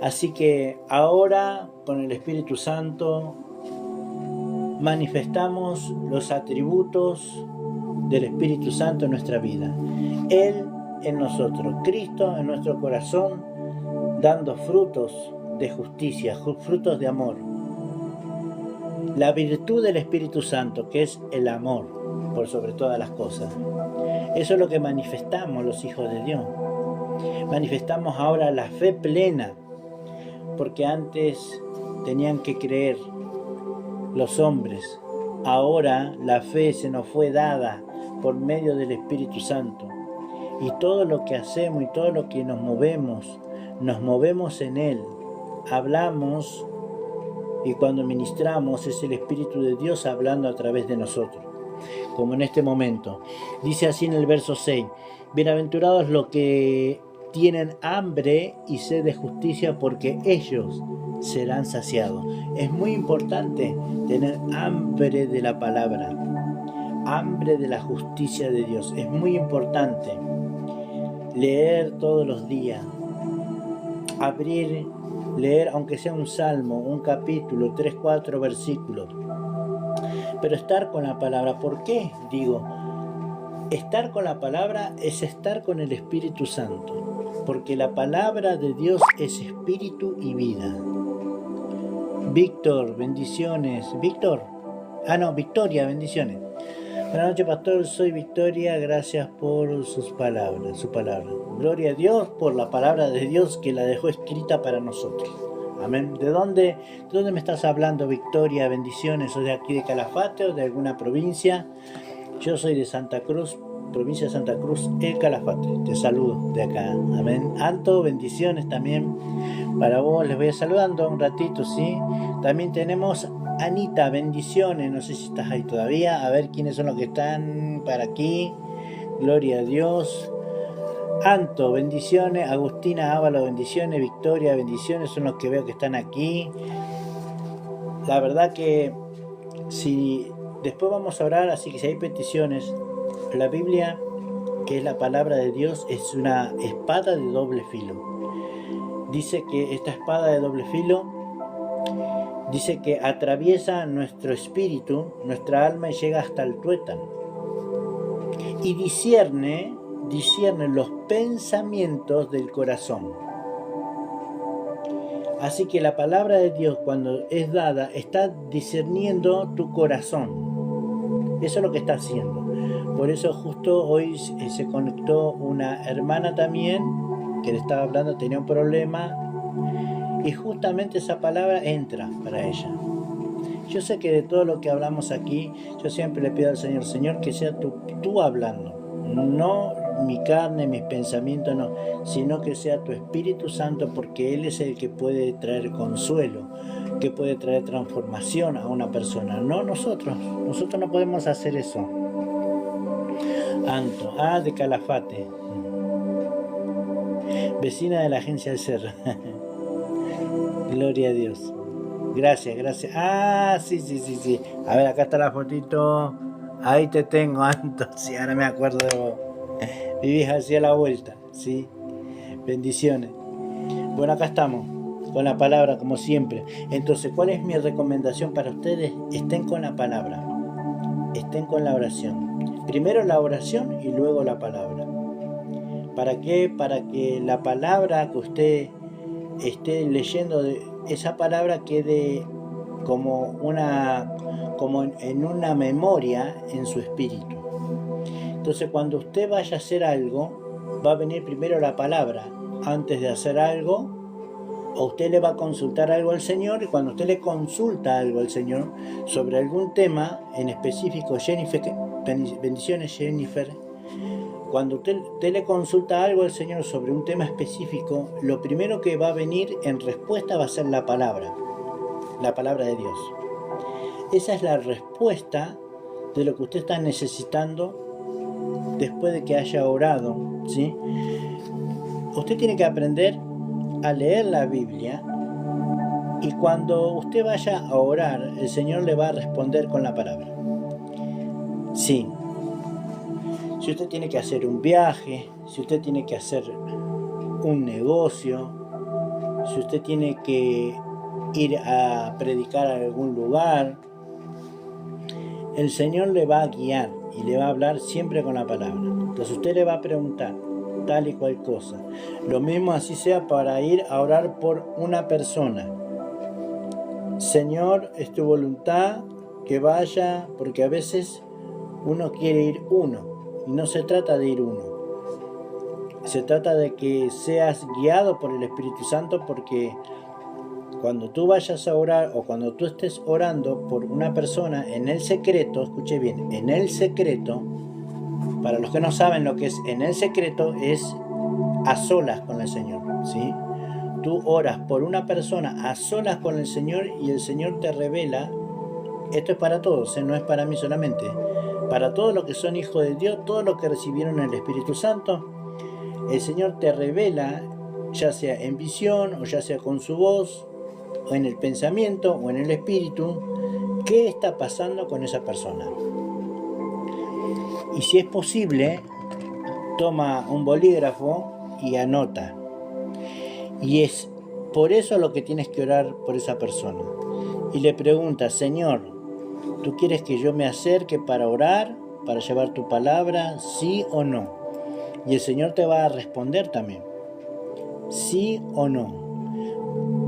Así que ahora, con el Espíritu Santo, manifestamos los atributos del Espíritu Santo en nuestra vida. Él en nosotros, Cristo en nuestro corazón, dando frutos de justicia, frutos de amor. La virtud del Espíritu Santo, que es el amor, por sobre todas las cosas. Eso es lo que manifestamos los hijos de Dios. Manifestamos ahora la fe plena, porque antes tenían que creer los hombres. Ahora la fe se nos fue dada por medio del Espíritu Santo. Y todo lo que hacemos y todo lo que nos movemos en Él. Hablamos, y cuando ministramos es el Espíritu de Dios hablando a través de nosotros, como en este momento. Dice así en el verso 6, bienaventurados los que tienen hambre y sed de justicia, porque ellos serán saciados. Es muy importante tener hambre de la palabra, hambre de la justicia de Dios. Es muy importante leer todos los días, leer aunque sea un salmo, un capítulo, 3, 4 versículos, pero estar con la palabra. ¿Por qué? Digo, estar con la palabra es estar con el Espíritu Santo, porque la palabra de Dios es espíritu y vida. Víctor, bendiciones. Victoria, bendiciones. Buenas noches, pastor, soy Victoria, gracias por su palabra. Gloria a Dios por la palabra de Dios que la dejó escrita para nosotros. Amén. ¿De dónde me estás hablando, Victoria? Bendiciones. ¿Sos de aquí de Calafate o de alguna provincia? Yo soy de Santa Cruz, provincia de Santa Cruz, el Calafate. Te saludo de acá. Amén. Alto, bendiciones también para vos. Les voy a saludando un ratito, ¿sí? También tenemos Anita, bendiciones. No sé si estás ahí todavía. A ver quiénes son los que están para aquí. Gloria a Dios. Anto, bendiciones. Agustina Ávalo, bendiciones. Victoria, bendiciones. Son los que veo que están aquí. La verdad que si después vamos a orar, así que si hay peticiones, la Biblia, que es la palabra de Dios, es una espada de doble filo. Dice que esta espada de doble filo, dice que atraviesa nuestro espíritu, nuestra alma, y llega hasta el tuétano. Y discierne los pensamientos del corazón. Así que la palabra de Dios, cuando es dada, está discerniendo tu corazón. Eso es lo que está haciendo. Por eso justo hoy se conectó una hermana también, que le estaba hablando, tenía un problema, y justamente esa palabra entra para ella. Yo sé que de todo lo que hablamos aquí, yo siempre le pido al Señor, Señor, que sea tú hablando, no mi carne, mis pensamientos, no, sino que sea tu Espíritu Santo, porque Él es el que puede traer consuelo, que puede traer transformación a una persona, no nosotros no podemos hacer eso. Anto, de Calafate, vecina de la agencia del Cerro. Gloria a Dios. Gracias. Sí. A ver, acá está la fotito. Ahí te tengo, Anto. Sí, ahora me acuerdo de vos. Vivís hacia la vuelta, ¿sí? Bendiciones. Bueno, acá estamos, con la palabra, como siempre. Entonces, ¿cuál es mi recomendación para ustedes? Estén con la palabra. Estén con la oración. Primero la oración y luego la palabra. ¿Para qué? Para que la palabra que usted esté leyendo, esa palabra quede como en una memoria en su espíritu. Entonces, cuando usted vaya a hacer algo, va a venir primero la palabra antes de hacer algo, o usted le va a consultar algo al Señor, y cuando usted le consulta algo al Señor sobre algún tema en específico, Jennifer, bendiciones Jennifer, cuando usted le consulta algo al Señor sobre un tema específico, lo primero que va a venir en respuesta va a ser la palabra de Dios. Esa es la respuesta de lo que usted está necesitando después de que haya orado, ¿sí? Usted tiene que aprender a leer la Biblia, y cuando usted vaya a orar, el Señor le va a responder con la palabra. Sí. Si usted tiene que hacer un viaje, si usted tiene que hacer un negocio, si usted tiene que ir a predicar a algún lugar, el Señor le va a guiar y le va a hablar siempre con la palabra. Entonces usted le va a preguntar tal y cual cosa. Lo mismo así sea para ir a orar por una persona. Señor, es tu voluntad que vaya, porque a veces uno quiere ir uno. Y no se trata de ir uno. Se trata de que seas guiado por el Espíritu Santo, porque cuando tú vayas a orar o cuando tú estés orando por una persona en el secreto, escuche bien, en el secreto, para los que no saben lo que es en el secreto, es a solas con el Señor, ¿sí? Tú oras por una persona a solas con el Señor y el Señor te revela. Esto es para todos, no es para mí solamente. Para todos los que son hijos de Dios, todos los que recibieron el Espíritu Santo, el Señor te revela, ya sea en visión o ya sea con su voz, o en el pensamiento o en el espíritu, qué está pasando con esa persona. Y si es posible, toma un bolígrafo y anota. Y es por eso lo que tienes que orar por esa persona. Y le preguntas, Señor, ¿tú quieres que yo me acerque para orar, para llevar tu palabra, sí o no? Y el Señor te va a responder también, sí o no.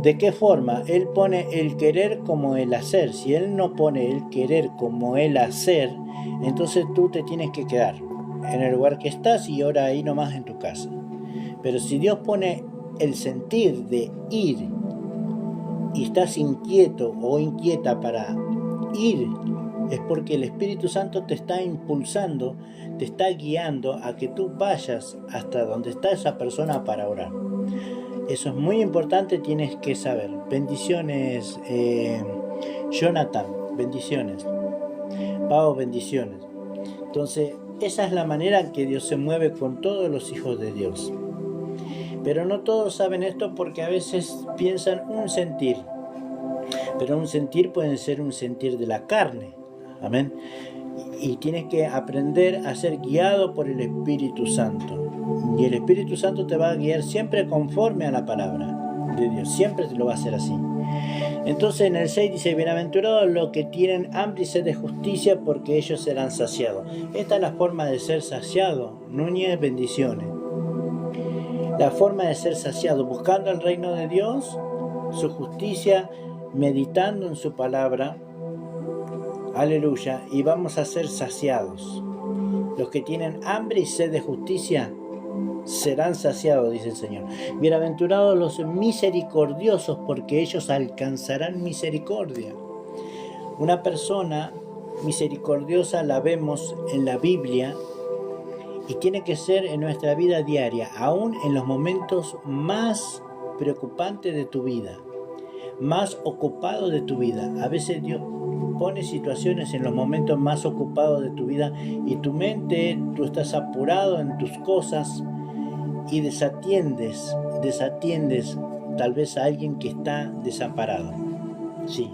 ¿De qué forma? Él pone el querer como el hacer. Si Él no pone el querer como el hacer, entonces tú te tienes que quedar en el lugar que estás y ora ahí nomás en tu casa. Pero si Dios pone el sentir de ir y estás inquieto o inquieta para ir, es porque el Espíritu Santo te está impulsando, te está guiando a que tú vayas hasta donde está esa persona para orar. Eso es muy importante, tienes que saber. Bendiciones, Jonathan, bendiciones. Pau, bendiciones. Entonces, esa es la manera en que Dios se mueve con todos los hijos de Dios. Pero no todos saben esto, porque a veces piensan un sentir. Pero un sentir puede ser un sentir de la carne. Amén. Y tienes que aprender a ser guiado por el Espíritu Santo. Y el Espíritu Santo te va a guiar siempre conforme a la palabra de Dios. Siempre te lo va a hacer así. Entonces en el 6 dice, bienaventurados los que tienen hambre y sed de justicia, porque ellos serán saciados. Esta es la forma de ser saciado. Núñez, bendiciones. La forma de ser saciado, buscando el reino de Dios, su justicia, meditando en su palabra. Aleluya. Y vamos a ser saciados. Los que tienen hambre y sed de justicia serán saciados, dice el Señor. Bienaventurados los misericordiosos, porque ellos alcanzarán misericordia. Una persona misericordiosa la vemos en la Biblia y tiene que ser en nuestra vida diaria, aún en los momentos más preocupantes de tu vida, más ocupados de tu vida. A veces Dios pone situaciones en los momentos más ocupados de tu vida y tu mente, tú estás apurado en tus cosas y desatiendes tal vez a alguien que está desamparado. Sí,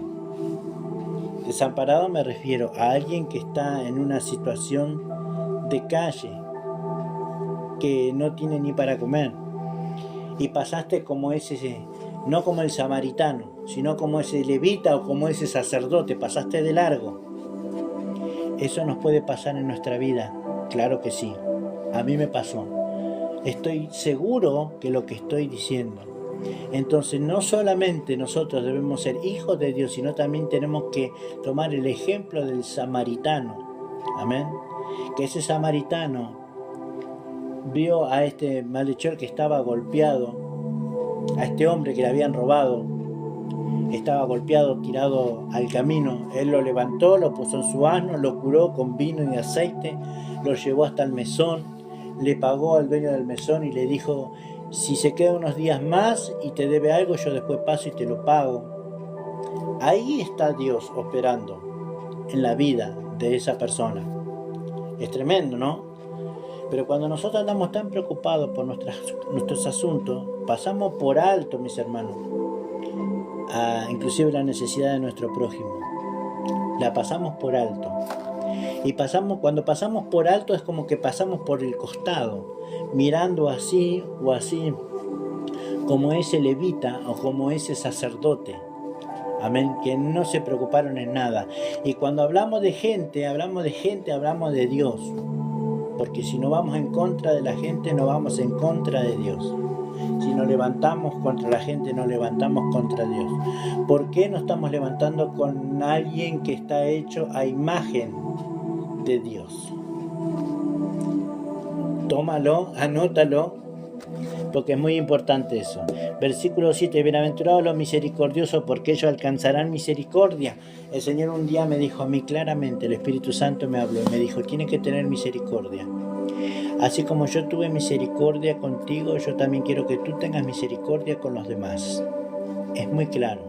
desamparado me refiero a alguien que está en una situación de calle, que no tiene ni para comer, y pasaste como ese, no como el samaritano, sino como ese levita o como ese sacerdote, pasaste de largo. Eso nos puede pasar en nuestra vida, claro que sí, a mí me pasó. Estoy seguro que lo que estoy diciendo. Entonces no solamente nosotros debemos ser hijos de Dios, sino también tenemos que tomar el ejemplo del samaritano. Amén. Que ese samaritano vio a este malhechor que estaba golpeado, a este hombre que le habían robado, estaba golpeado, tirado al camino. Él lo levantó, lo puso en su asno, lo curó con vino y aceite, lo llevó hasta el mesón, le pagó al dueño del mesón y le dijo: si se queda unos días más y te debe algo, yo después paso y te lo pago. Ahí está Dios operando en la vida de esa persona. Es tremendo, ¿no? Pero cuando nosotros andamos tan preocupados por nuestros asuntos, pasamos por alto, mis hermanos, inclusive la necesidad de nuestro prójimo. La pasamos por alto. Y cuando pasamos por alto es como que pasamos por el costado, mirando así o así, como ese levita o como ese sacerdote. Amén, que no se preocuparon en nada. Y cuando hablamos de gente, hablamos de Dios. Porque si no vamos en contra de la gente, no vamos en contra de Dios. Si nos levantamos contra la gente, nos levantamos contra Dios. ¿Por qué nos estamos levantando con alguien que está hecho a imagen de Dios? Tómalo, anótalo, porque es muy importante eso. Versículo 7, bienaventurados los misericordiosos, porque ellos alcanzarán misericordia. El Señor un día me dijo a mí claramente, el Espíritu Santo me habló, me dijo: tienes que tener misericordia. Así como yo tuve misericordia contigo, yo también quiero que tú tengas misericordia con los demás. Es muy claro.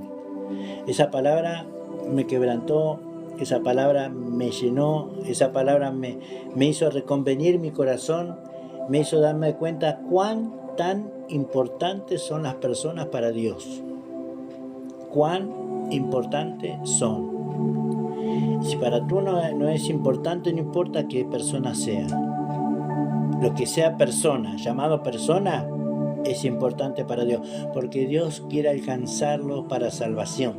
Esa palabra me quebrantó, esa palabra me llenó, esa palabra me hizo reconvenir mi corazón, me hizo darme cuenta cuán tan importantes son las personas para Dios. Cuán importantes son. Si para tú no es importante, no importa qué persona sea. Lo que sea persona, llamado persona, es importante para Dios, porque Dios quiere alcanzarlo para salvación,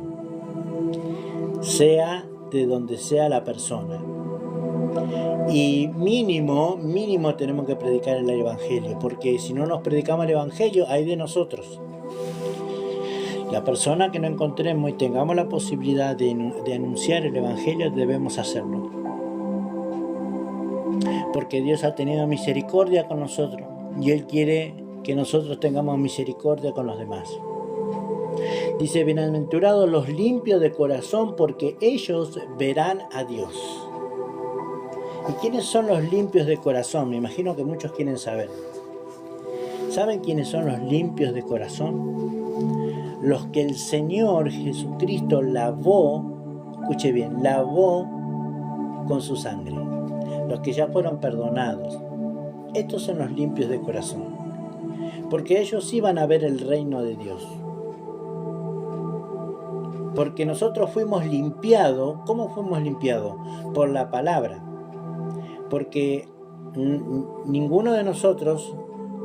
sea de donde sea la persona. Y mínimo tenemos que predicar el Evangelio, porque si no nos predicamos el Evangelio, hay de nosotros. La persona que no encontremos y tengamos la posibilidad de anunciar el Evangelio, debemos hacerlo. Porque Dios ha tenido misericordia con nosotros y Él quiere que nosotros tengamos misericordia con los demás. Dice: bienaventurados los limpios de corazón, porque ellos verán a Dios. ¿Y quiénes son los limpios de corazón? Me imagino que muchos quieren saber. ¿Saben quiénes son los limpios de corazón? Los que el Señor Jesucristo lavó, escuche bien, lavó con su sangre. Los que ya fueron perdonados. Estos son los limpios de corazón. Porque ellos iban a ver el reino de Dios. Porque nosotros fuimos limpiados. ¿Cómo fuimos limpiados? Por la palabra. Porque ninguno de nosotros,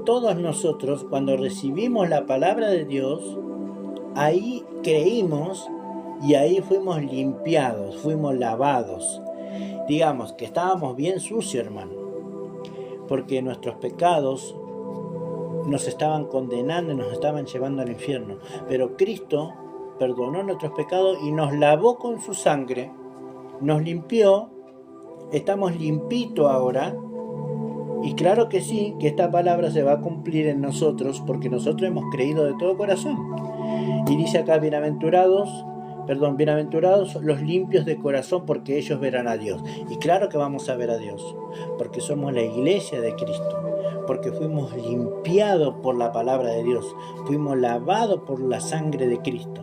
todos nosotros, cuando recibimos la palabra de Dios, ahí creímos y ahí fuimos limpiados, fuimos lavados. Digamos que estábamos bien sucios, hermano, porque nuestros pecados nos estaban condenando y nos estaban llevando al infierno. Pero Cristo perdonó nuestros pecados y nos lavó con su sangre, nos limpió, estamos limpitos ahora. Y claro que sí, que esta palabra se va a cumplir en nosotros, porque nosotros hemos creído de todo corazón. Y dice acá: bienaventurados, bienaventurados los limpios de corazón, porque ellos verán a Dios. Y claro que vamos a ver a Dios, porque somos la iglesia de Cristo, porque fuimos limpiados por la palabra de Dios, fuimos lavados por la sangre de Cristo,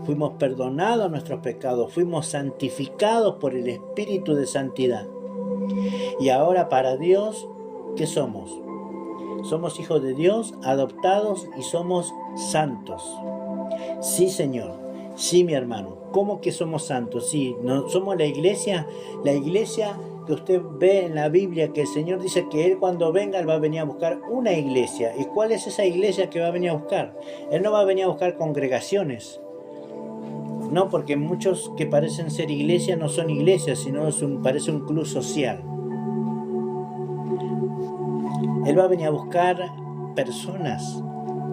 fuimos perdonados nuestros pecados, fuimos santificados por el Espíritu de santidad. Y ahora para Dios, ¿qué somos? Somos hijos de Dios, adoptados, y somos santos. Sí, Señor. Sí, mi hermano. ¿Cómo que somos santos? Sí, no, somos la iglesia que usted ve en la Biblia, que el Señor dice que Él cuando venga, Él va a venir a buscar una iglesia. ¿Y cuál es esa iglesia que va a venir a buscar? Él no va a venir a buscar congregaciones. No, porque muchos que parecen ser iglesias no son iglesias, sino parece un club social. Él va a venir a buscar personas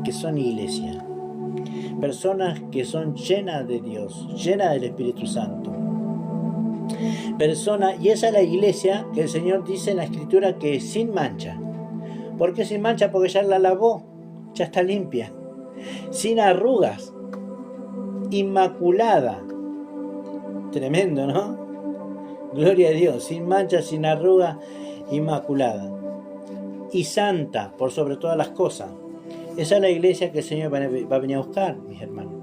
que son iglesia, personas que son llenas de Dios, llenas del Espíritu Santo. Y esa es la iglesia que el Señor dice en la Escritura que es sin mancha. ¿Por qué sin mancha? Porque ya la lavó, ya está limpia, sin arrugas, inmaculada. Tremendo, ¿no? Gloria a Dios, sin mancha, sin arruga, inmaculada. Y santa por sobre todas las cosas. Esa es la iglesia que el Señor va a venir a buscar, mis hermanos.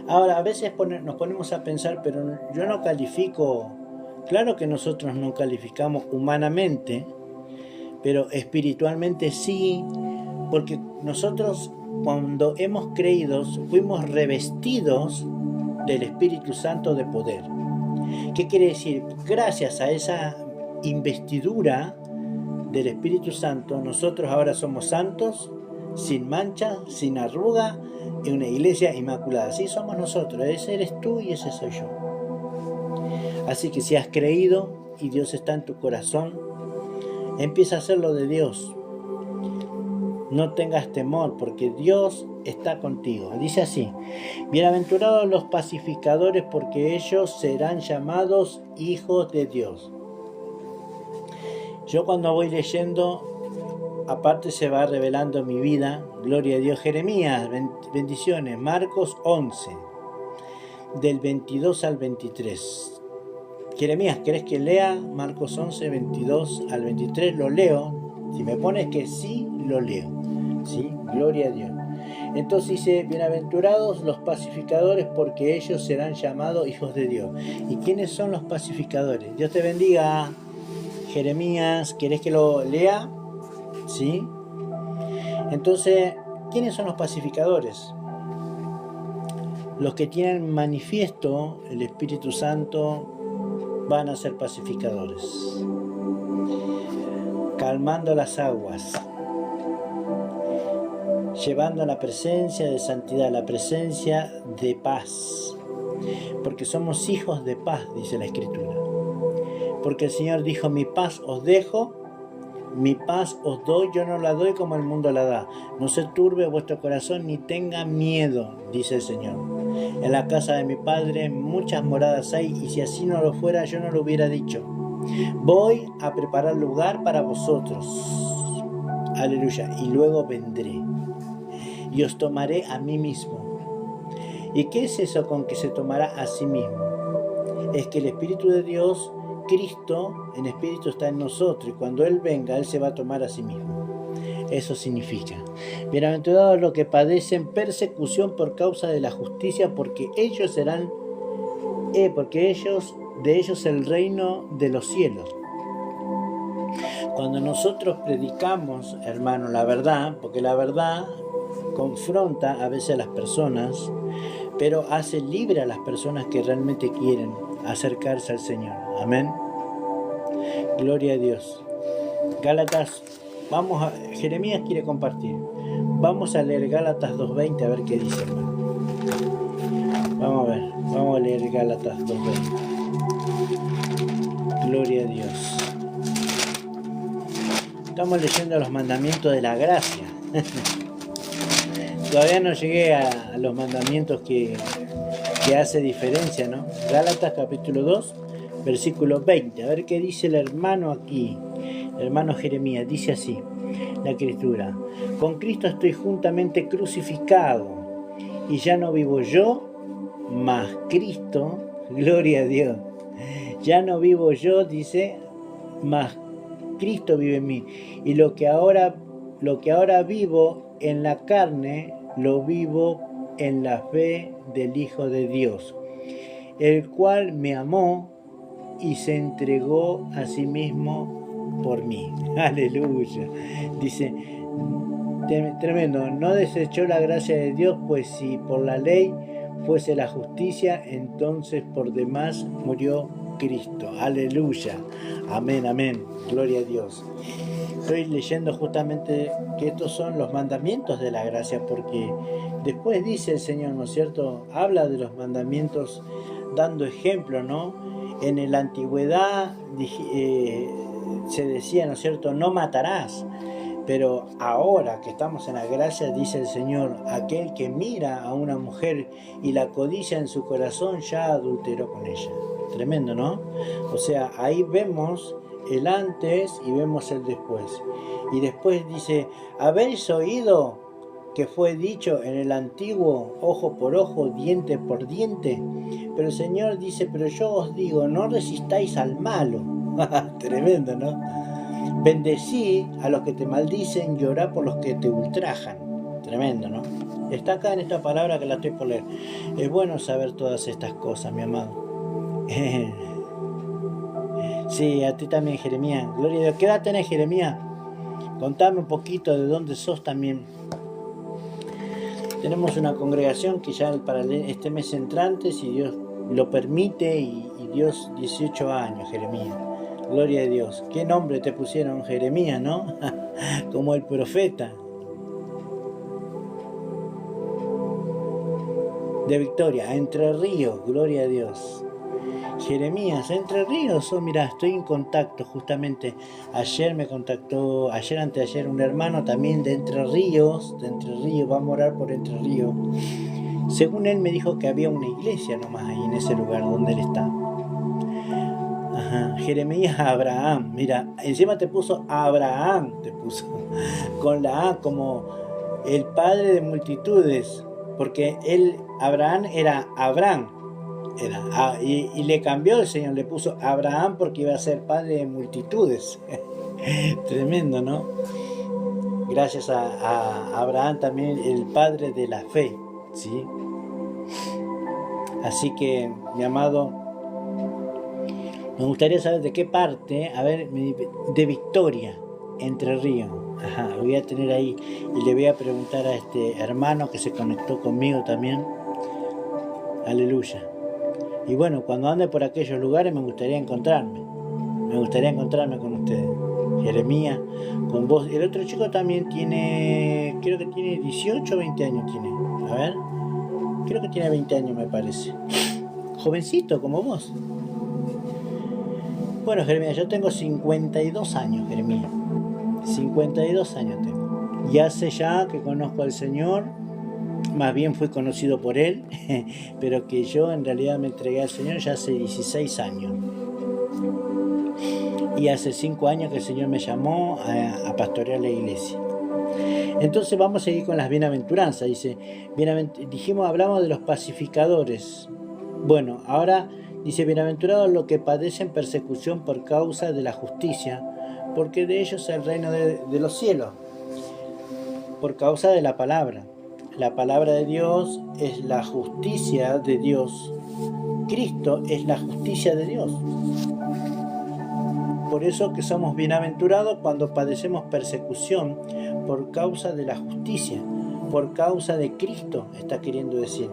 Ahora, a veces nos ponemos a pensar, pero yo no califico, claro que nosotros no calificamos humanamente, pero espiritualmente sí, porque nosotros cuando hemos creído fuimos revestidos del Espíritu Santo de poder. ¿Qué quiere decir? Gracias a esa investidura del Espíritu Santo, nosotros ahora somos santos, sin mancha, sin arruga, en una iglesia inmaculada. Así somos nosotros, ese eres tú y ese soy yo. Así que si has creído y Dios está en tu corazón, empieza a hacerlo de Dios. No tengas temor, porque Dios está contigo. Dice así: bienaventurados los pacificadores, porque ellos serán llamados hijos de Dios. Yo cuando voy leyendo, aparte se va revelando mi vida, gloria a Dios. Jeremías, bendiciones, Marcos 11, del 22 al 23. Jeremías, ¿querés que lea Marcos 11, 22 al 23? Lo leo. Si me pones que sí, lo leo. ¿Sí? Gloria a Dios. Entonces dice: bienaventurados los pacificadores, porque ellos serán llamados hijos de Dios. ¿Y quiénes son los pacificadores? Dios te bendiga. Jeremías, ¿querés que lo lea? ¿Sí? Entonces, ¿quiénes son los pacificadores? Los que tienen manifiesto el Espíritu Santo van a ser pacificadores, calmando las aguas, llevando a la presencia de santidad, la presencia de paz, porque somos hijos de paz, dice la Escritura. Porque el Señor dijo: mi paz os dejo, mi paz os doy, yo no la doy como el mundo la da. No se turbe vuestro corazón ni tenga miedo, dice el Señor. En la casa de mi Padre muchas moradas hay, y si así no lo fuera, yo no lo hubiera dicho. Voy a preparar lugar para vosotros. Aleluya. Y luego vendré y os tomaré a mí mismo. ¿Y qué es eso con que se tomará a sí mismo? Es que el Espíritu de Dios, Cristo en espíritu, está en nosotros, y cuando Él venga, Él se va a tomar a sí mismo. Eso significa: bienaventurados los que padecen persecución por causa de la justicia, porque ellos serán, de ellos el reino de los cielos. Cuando nosotros predicamos, hermano, la verdad, porque la verdad confronta a veces a las personas, pero hace libre a las personas que realmente quieren acercarse al Señor. Amén. Gloria a Dios. Gálatas, Jeremías quiere compartir. Vamos a leer Gálatas 2:20 a ver qué dice, hermano. Vamos a leer Gálatas 2:20. Gloria a Dios. Estamos leyendo los mandamientos de la gracia. Todavía no llegué a los mandamientos que hace diferencia, ¿no? Gálatas capítulo 2, versículo 20. A ver qué dice el hermano aquí. El hermano Jeremías dice así, la Escritura: con Cristo estoy juntamente crucificado, y ya no vivo yo, mas Cristo, gloria a Dios. Ya no vivo yo, dice, mas Cristo vive en mí. Y lo que ahora vivo en la carne, lo vivo en la fe del Hijo de Dios, el cual me amó y se entregó a sí mismo por mí. Aleluya. Dice, tremendo, no desechó la gracia de Dios, pues si por la ley fuese la justicia, entonces por demás murió Cristo. Aleluya. Amén, amén. Gloria a Dios. Estoy leyendo justamente que estos son los mandamientos de la gracia, porque después dice el Señor, ¿no es cierto? Habla de los mandamientos dando ejemplo, ¿no? En la antigüedad se decía, ¿no es cierto?, no matarás. Pero ahora que estamos en la gracia, dice el Señor, aquel que mira a una mujer y la codicia en su corazón, ya adulteró con ella. Tremendo, ¿no? O sea, ahí vemos el antes y vemos el después. Y después dice, ¿habéis oído que fue dicho en el antiguo, ojo por ojo, diente por diente? Pero el Señor dice, pero yo os digo, no resistáis al malo. Tremendo, ¿no? Bendecí a los que te maldicen y orá por los que te ultrajan. Tremendo, ¿no? Está acá en esta palabra que la estoy por leer. Es bueno saber todas estas cosas, mi amado. Sí, a ti también, Jeremías. Gloria a Dios. ¿Qué edad tenés, Jeremías? Contame un poquito de dónde sos también. Tenemos una congregación que ya para este mes entrante, si Dios lo permite, y Dios 18 años, Jeremías. Gloria a Dios. ¿Qué nombre te pusieron, Jeremías, no? Como el profeta. De Victoria, Entre Ríos, gloria a Dios. Jeremías, Entre Ríos, mira, estoy en contacto justamente. Ayer me contactó, anteayer, un hermano también de Entre Ríos, vamos a orar por Entre Ríos. Según él me dijo que había una iglesia nomás ahí en ese lugar donde él está. Ajá. Jeremías Abraham, mira, encima te puso Abraham, con la A como el padre de multitudes, porque Abraham era Abraham, y le cambió el Señor, le puso Abraham porque iba a ser padre de multitudes. Tremendo, ¿no? Gracias a Abraham también, el padre de la fe, ¿sí? Así que, mi amado, me gustaría saber de qué parte, a ver, de Victoria, Entre Ríos. Ajá, lo voy a tener ahí y le voy a preguntar a este hermano que se conectó conmigo también. Aleluya. Y bueno, cuando ande por aquellos lugares me gustaría encontrarme con ustedes. Jeremías, con vos. El otro chico también creo que tiene 18 o 20 años tiene. A ver, creo que tiene 20 años me parece. Jovencito como vos. Bueno, Jeremías, yo tengo 52 años, Jeremías. 52 años tengo. Y hace ya que conozco al Señor, más bien fui conocido por Él, pero que yo en realidad me entregué al Señor ya hace 16 años. Y hace 5 años que el Señor me llamó a pastorear la iglesia. Entonces vamos a seguir con las bienaventuranzas. Dice, hablamos de los pacificadores. Bueno, ahora dice, bienaventurados los que padecen persecución por causa de la justicia, porque de ellos es el reino de los cielos. Por causa de la palabra. La palabra de Dios es la justicia de Dios. Cristo es la justicia de Dios. Por eso que somos bienaventurados cuando padecemos persecución por causa de la justicia, por causa de Cristo, está queriendo decir.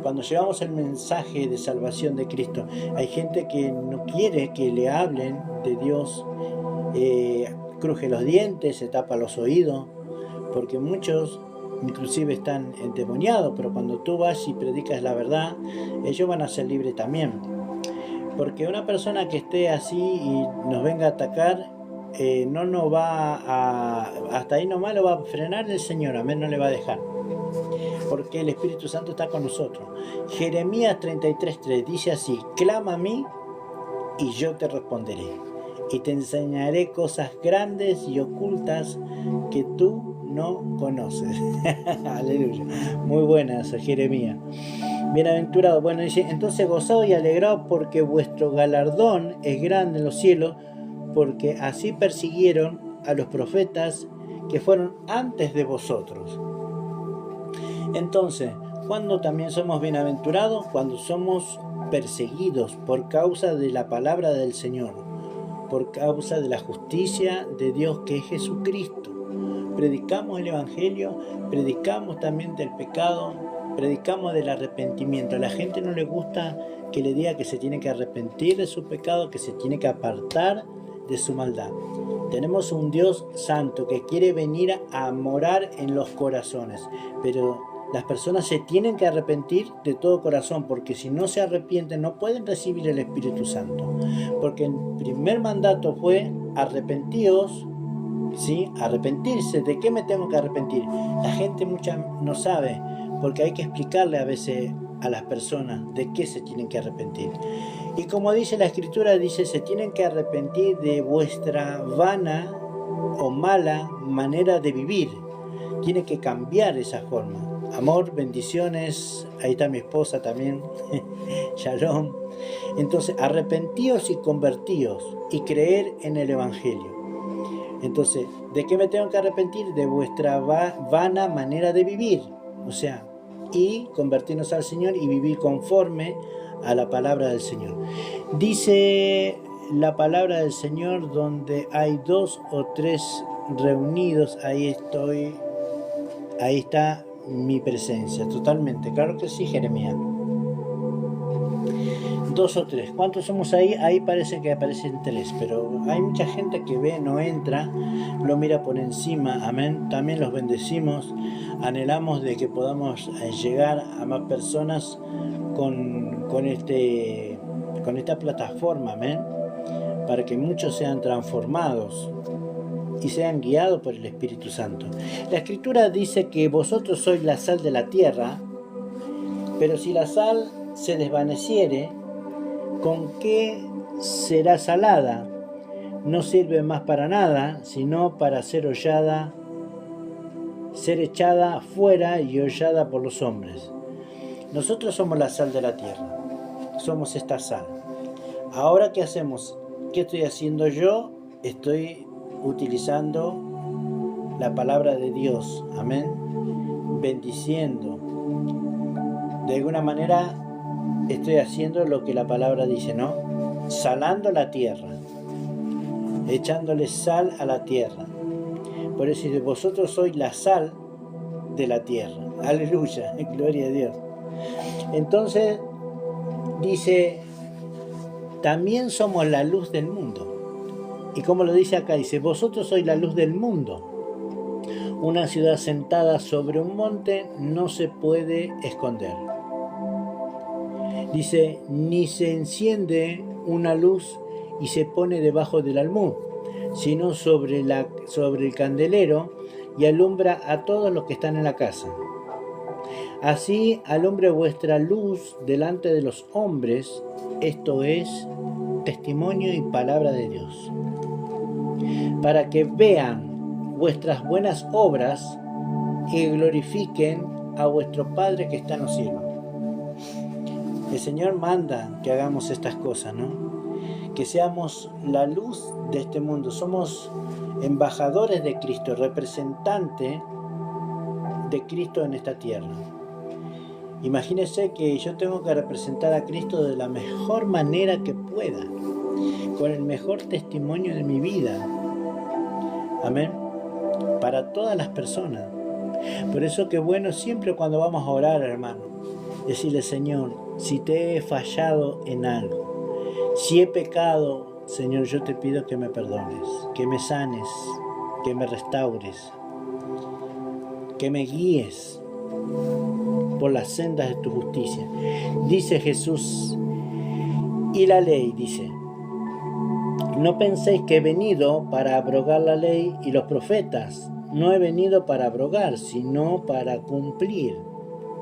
Cuando llevamos el mensaje de salvación de Cristo, hay gente que no quiere que le hablen de Dios, cruje los dientes, se tapa los oídos, porque muchos inclusive están endemoniados, pero cuando tú vas y predicas la verdad, ellos van a ser libres también. Porque una persona que esté así y nos venga a atacar, no nos va hasta ahí nomás lo va a frenar el Señor, amén, no le va a dejar. Porque el Espíritu Santo está con nosotros. Jeremías 33:3 dice así, clama a mí y yo te responderé, y te enseñaré cosas grandes y ocultas que tú no conoces. Aleluya. Muy buena esa, Jeremías. Bienaventurado. Bueno, dice, entonces gozaos y alegraos porque vuestro galardón es grande en los cielos, porque así persiguieron a los profetas que fueron antes de vosotros. Entonces, ¿cuándo también somos bienaventurados? Cuando somos perseguidos por causa de la palabra del Señor, por causa de la justicia de Dios que es Jesucristo. Predicamos el Evangelio, predicamos también del pecado, predicamos del arrepentimiento. A la gente no le gusta que le diga que se tiene que arrepentir de su pecado, que se tiene que apartar de su maldad. Tenemos un Dios santo que quiere venir a morar en los corazones, pero las personas se tienen que arrepentir de todo corazón, porque si no se arrepienten no pueden recibir el Espíritu Santo. Porque el primer mandato fue arrepentíos, ¿sí? Arrepentirse. ¿De qué me tengo que arrepentir? La gente mucha no sabe, porque hay que explicarle a veces a las personas de qué se tienen que arrepentir. Y como dice la Escritura, dice, se tienen que arrepentir de vuestra vana o mala manera de vivir. Tiene que cambiar esa forma. Amor, bendiciones, ahí está mi esposa también, Shalom. Entonces, arrepentíos y convertíos y creer en el Evangelio. Entonces, ¿de qué me tengo que arrepentir? De vuestra vana manera de vivir, o sea, y convertirnos al Señor y vivir conforme a la palabra del Señor. Dice la palabra del Señor, donde hay 2 o 3 reunidos, ahí estoy, ahí está mi presencia, totalmente, claro que sí, Jeremías. 2 o 3, ¿cuántos somos ahí? Ahí parece que aparecen 3, pero hay mucha gente que ve, no entra, lo mira por encima, amén. También los bendecimos, anhelamos de que podamos llegar a más personas con esta plataforma, amén, para que muchos sean transformados y sean guiados por el Espíritu Santo. La Escritura dice que vosotros sois la sal de la tierra, pero si la sal se desvaneciere, ¿con qué será salada? No sirve más para nada, sino para ser hollada, ser echada fuera y hollada por los hombres. Nosotros somos la sal de la tierra, somos esta sal. Ahora, ¿qué hacemos? ¿Qué estoy haciendo yo? Estoy utilizando la palabra de Dios, amén, bendiciendo. De alguna manera estoy haciendo lo que la palabra dice, ¿no? Salando la tierra, echándole sal a la tierra. Por eso dice, vosotros sois la sal de la tierra. Aleluya, gloria a Dios. Entonces dice, también somos la luz del mundo. Y como lo dice acá, dice, vosotros sois la luz del mundo. Una ciudad sentada sobre un monte no se puede esconder. Dice, ni se enciende una luz y se pone debajo del almud, sino sobre el candelero y alumbra a todos los que están en la casa. Así alumbre vuestra luz delante de los hombres, esto es testimonio y palabra de Dios, para que vean vuestras buenas obras y glorifiquen a vuestro Padre que está en los cielos. El Señor manda que hagamos estas cosas, ¿no? Que seamos la luz de este mundo. Somos embajadores de Cristo, representantes de Cristo en esta tierra. Imagínense que yo tengo que representar a Cristo de la mejor manera que pueda, con el mejor testimonio de mi vida. Amén. Para todas las personas. Por eso que bueno siempre cuando vamos a orar, hermano, decirle, Señor, si te he fallado en algo, si he pecado, Señor, yo te pido que me perdones, que me sanes, que me restaures, que me guíes por las sendas de tu justicia. Dice Jesús, y la ley, dice, no penséis que he venido para abrogar la ley y los profetas. No he venido para abrogar, sino para cumplir.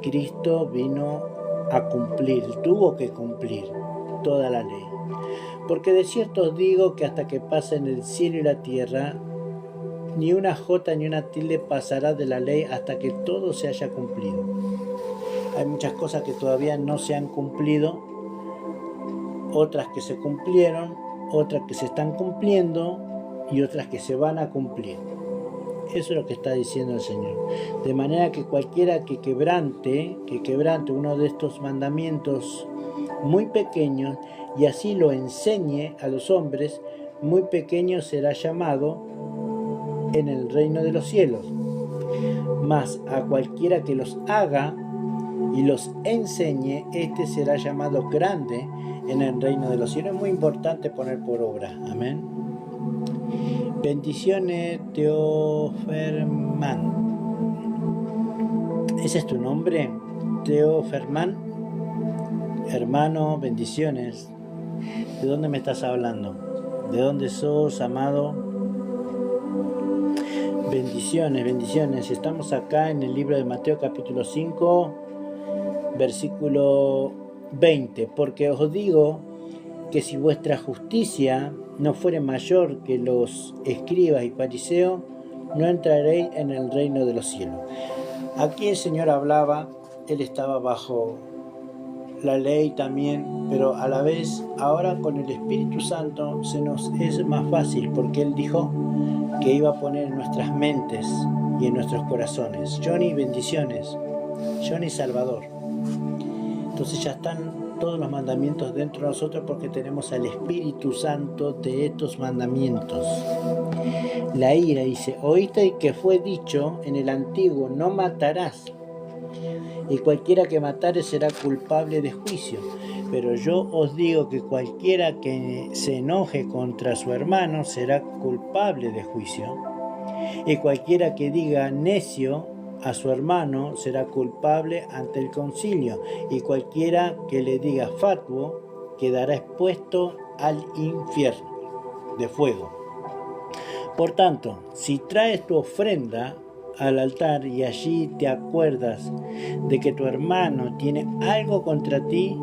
Cristo vino a cumplir, tuvo que cumplir toda la ley. Porque de cierto os digo que hasta que pasen el cielo y la tierra, ni una jota ni una tilde pasará de la ley hasta que todo se haya cumplido. Hay muchas cosas que todavía no se han cumplido, otras que se cumplieron, otras que se están cumpliendo y otras que se van a cumplir. Eso es lo que está diciendo el Señor. De manera que cualquiera que quebrante uno de estos mandamientos muy pequeños y así lo enseñe a los hombres, muy pequeño será llamado en el reino de los cielos. Mas a cualquiera que los haga y los enseñe, este será llamado grande en el reino de los cielos. Es muy importante poner por obra. Amén. Bendiciones, Teofermán. ¿Ese es tu nombre? Teofermán. Hermano, bendiciones. ¿De dónde me estás hablando? ¿De dónde sos, amado? Bendiciones, bendiciones. Estamos acá en el libro de Mateo capítulo 5, versículo 20. Porque os digo que si vuestra justicia no fuere mayor que los escribas y fariseos, no entraréis en el reino de los cielos. Aquí el Señor hablaba, Él estaba bajo la ley también, pero a la vez ahora con el Espíritu Santo se nos es más fácil, porque Él dijo que iba a poner en nuestras mentes y en nuestros corazones. Johnny, bendiciones. Johnny, Salvador. Entonces ya están todos los mandamientos dentro de nosotros porque tenemos al Espíritu Santo de estos mandamientos. La ira dice, oíste que fue dicho en el antiguo, no matarás. Y cualquiera que matare será culpable de juicio. Pero yo os digo que cualquiera que se enoje contra su hermano será culpable de juicio. Y cualquiera que diga necio a su hermano será culpable ante el concilio. Y cualquiera que le diga fatuo quedará expuesto al infierno de fuego. Por tanto, si traes tu ofrenda al altar y allí te acuerdas de que tu hermano tiene algo contra ti,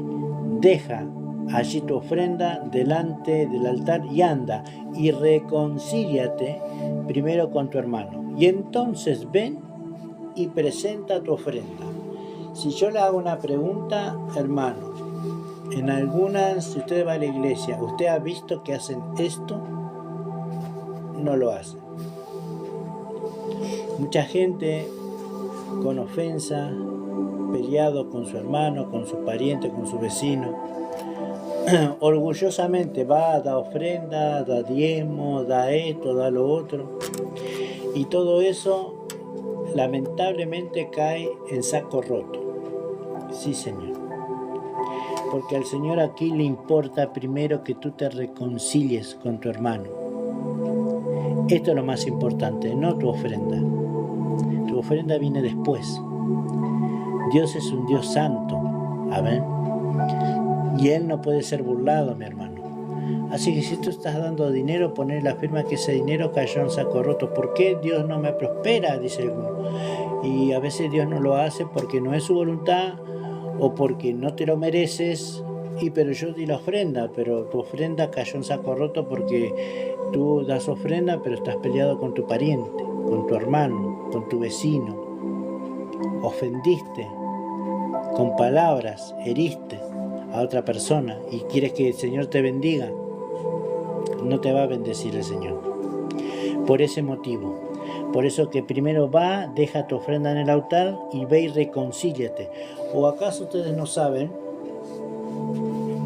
deja allí tu ofrenda delante del altar y anda y reconcíliate primero con tu hermano. Y entonces ven y presenta tu ofrenda. Si yo le hago una pregunta, hermano, en algunas, si usted va a la iglesia, ¿usted ha visto que hacen esto? No lo hacen. Mucha gente con ofensa, peleado con su hermano, con su pariente, con su vecino, orgullosamente va, da ofrenda, da diezmo, da esto, da lo otro, y todo eso lamentablemente cae en saco roto. Sí, Señor. Porque al Señor aquí le importa primero que tú te reconcilies con tu hermano. Esto es lo más importante, no tu ofrenda. Tu ofrenda viene después. Dios es un Dios santo. Amén. Y Él no puede ser burlado, mi hermano. Así que si tú estás dando dinero, poner la firma que ese dinero cayó en saco roto. ¿Por qué Dios no me prospera? Dice alguno. Y a veces Dios no lo hace porque no es su voluntad o porque no te lo mereces. Pero yo di la ofrenda, pero tu ofrenda cayó en saco roto porque tú das ofrenda, pero estás peleado con tu pariente, con tu hermano, con tu vecino. Ofendiste con palabras, heriste a otra persona y quieres que el Señor te bendiga. No te va a bendecir el Señor. Por ese motivo. Por eso que primero va, deja tu ofrenda en el altar y ve y reconcíliate. ¿O acaso ustedes no saben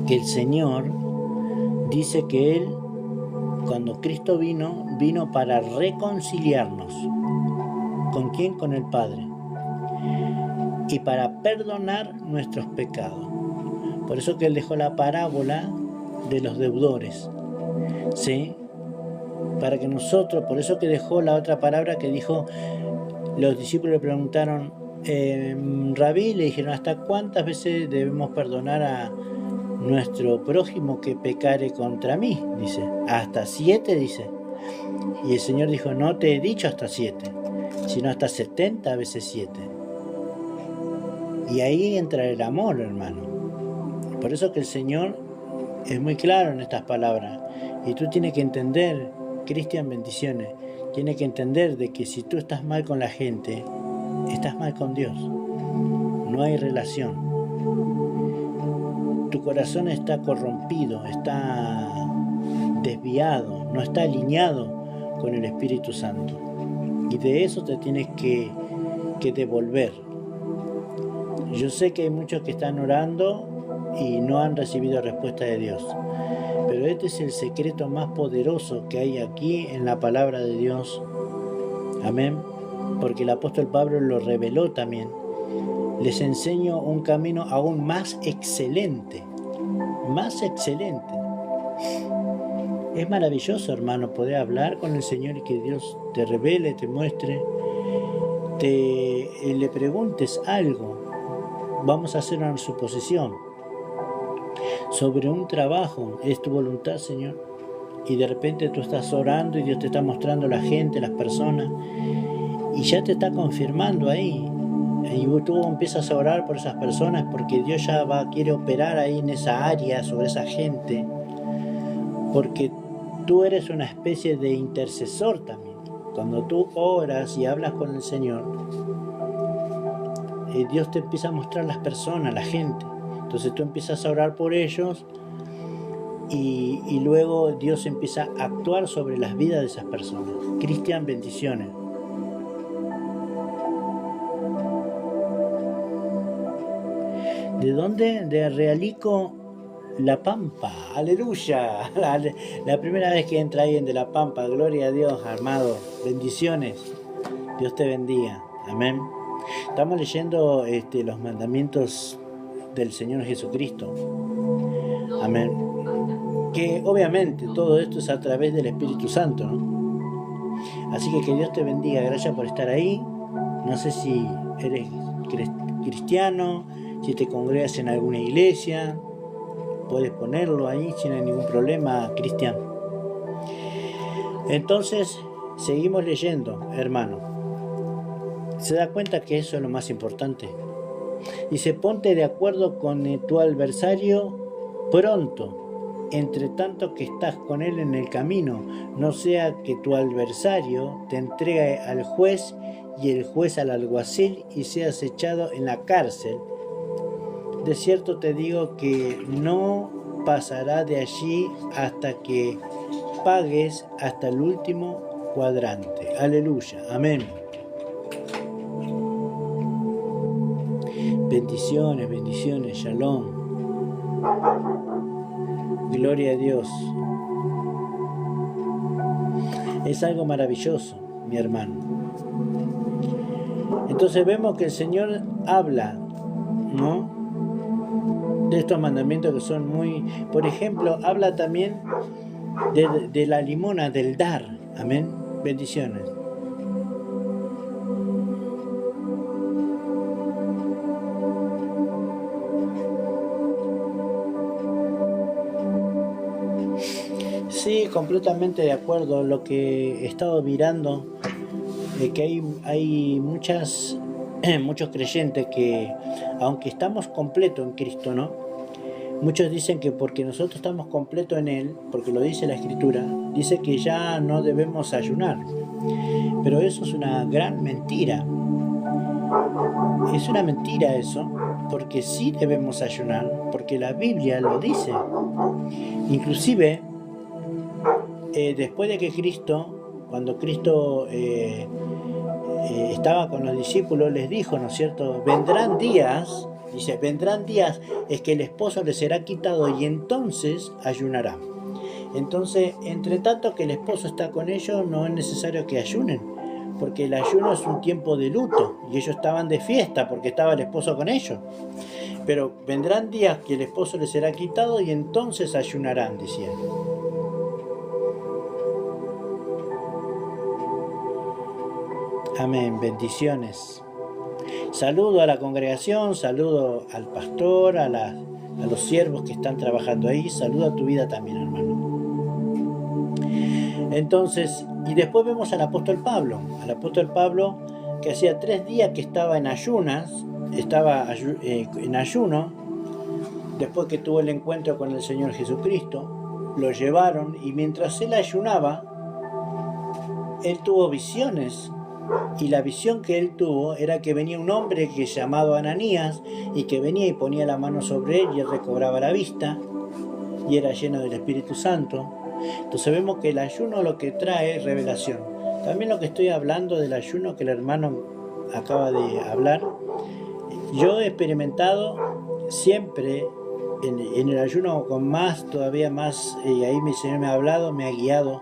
que el Señor dice que Él, cuando Cristo vino para reconciliarnos? ¿Con quién? Con el Padre. Y para perdonar nuestros pecados. Por eso que Él dejó la parábola de los deudores. ¿Sí? Para que nosotros, por eso que dejó la otra palabra que dijo, los discípulos le preguntaron, Rabí, le dijeron, ¿hasta cuántas veces debemos perdonar a nuestro prójimo que pecare contra mí? Dice, hasta 7, dice. Y el Señor dijo, no te he dicho hasta 7, sino hasta 70 veces 7. Y ahí entra el amor, hermano. Por eso que el Señor es muy claro en estas palabras. Y tú tienes que entender, Cristian, bendiciones, tienes que entender de que si tú estás mal con la gente, estás mal con Dios. no hay relación. Tu corazón está corrompido, está desviado, no está alineado con el Espíritu Santo. Y de eso te tienes que devolver. Yo sé que hay muchos que están orando y no han recibido respuesta de Dios. Pero este es el secreto más poderoso que hay aquí en la palabra de Dios. Amén. Porque el apóstol Pablo lo reveló también. Les enseño un camino aún más excelente. Más excelente. Es maravilloso, hermano, poder hablar con el Señor y que Dios te revele, te muestre, le preguntes algo. Vamos a hacer una suposición sobre un trabajo. ¿Es tu voluntad, Señor? Y de repente tú estás orando y Dios te está mostrando la gente, las personas, y ya te está confirmando ahí. Y tú empiezas a orar por esas personas porque Dios ya quiere operar ahí en esa área, sobre esa gente, porque tú eres una especie de intercesor también. Cuando tú oras y hablas con el Señor, Dios te empieza a mostrar las personas, la gente. Entonces tú empiezas a orar por ellos y luego Dios empieza a actuar sobre las vidas de esas personas. Cristian, bendiciones. ¿De dónde? De Realico, La Pampa. Aleluya. La primera vez que entra alguien de La Pampa. Gloria a Dios, amado. Bendiciones. Dios te bendiga. Amén. Estamos leyendo los mandamientos del Señor Jesucristo. Amén. Que obviamente todo esto es a través del Espíritu Santo, ¿no? Así que Dios te bendiga. Gracias por estar ahí. No sé si eres cristiano, si te congregas en alguna iglesia, puedes ponerlo ahí sin ningún problema, Cristian. Entonces, seguimos leyendo, hermano. ¿Se da cuenta que eso es lo más importante? Dice, ponte de acuerdo con tu adversario pronto, entre tanto que estás con él en el camino, no sea que tu adversario te entregue al juez y el juez al alguacil y seas echado en la cárcel. De cierto te digo que no pasará de allí hasta que pagues hasta el último cuadrante. Aleluya, amén. Bendiciones, bendiciones, shalom. Gloria a Dios. Es algo maravilloso, mi hermano. Entonces vemos que el Señor habla, ¿no?, de estos mandamientos que son muy... Por ejemplo, habla también de la limona, del dar. Amén. Bendiciones. Sí, completamente de acuerdo. Lo que he estado mirando, que hay muchos creyentes que, aunque estamos completos en Cristo, ¿no?, muchos dicen que porque nosotros estamos completos en Él, porque lo dice la Escritura, dice que ya no debemos ayunar. Pero eso es una gran mentira. Es una mentira eso, porque sí debemos ayunar, porque la Biblia lo dice. Inclusive, después de que Cristo, cuando Cristo estaba con los discípulos, les dijo, ¿no es cierto?, vendrán días, dice, vendrán días es que el esposo les será quitado y entonces ayunará. Entonces, entre tanto que el esposo está con ellos, no es necesario que ayunen, porque el ayuno es un tiempo de luto y ellos estaban de fiesta porque estaba el esposo con ellos. Pero vendrán días que el esposo les será quitado y entonces ayunarán, decían. Amén, bendiciones. Saludo a la congregación, saludo al pastor, a los siervos que están trabajando ahí, saludo a tu vida también, hermano. Entonces, y después vemos al apóstol Pablo que hacía 3 días que estaba en ayunas, en ayuno, después que tuvo el encuentro con el Señor Jesucristo, lo llevaron y mientras él ayunaba, él tuvo visiones Y la visión que él tuvo era que venía un hombre que llamado Ananías y que venía y ponía la mano sobre él y él recobraba la vista y era lleno del Espíritu Santo. Entonces vemos que el ayuno lo que trae es revelación. También lo que estoy hablando del ayuno que el hermano acaba de hablar, yo he experimentado siempre en el ayuno con más, todavía más, y ahí mi Señor me ha hablado, me ha guiado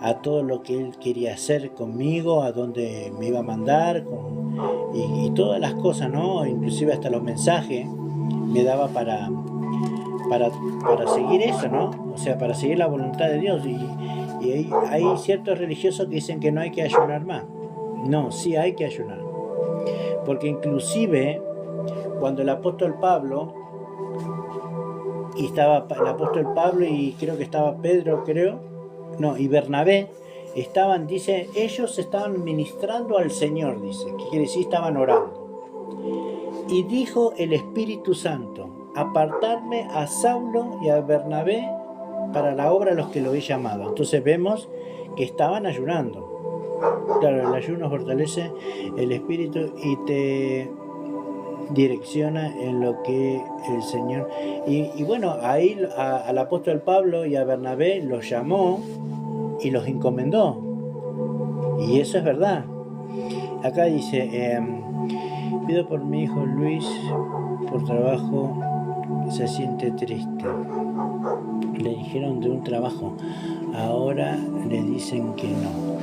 a todo lo que Él quería hacer conmigo, a dónde me iba a mandar, y todas las cosas, ¿no? Inclusive hasta los mensajes me daba para seguir eso, ¿no? O sea, para seguir la voluntad de Dios. Y hay ciertos religiosos que dicen que no hay que ayunar más. No, sí hay que ayunar. Porque inclusive cuando el apóstol Pablo, y estaba el apóstol Pablo y creo que estaba Pedro, y Bernabé, dice, ellos estaban ministrando al Señor, dice, que quiere decir estaban orando. Y dijo el Espíritu Santo, apartarme a Saulo y a Bernabé para la obra a los que lo he llamado. Entonces vemos que estaban ayunando. Claro, el ayuno fortalece el espíritu y te direcciona en lo que el Señor... Y bueno, ahí al apóstol Pablo y a Bernabé los llamó y los encomendó. Y eso es verdad. Acá dice, pido por mi hijo Luis, por trabajo, se siente triste. Le dijeron de un trabajo, ahora le dicen que no.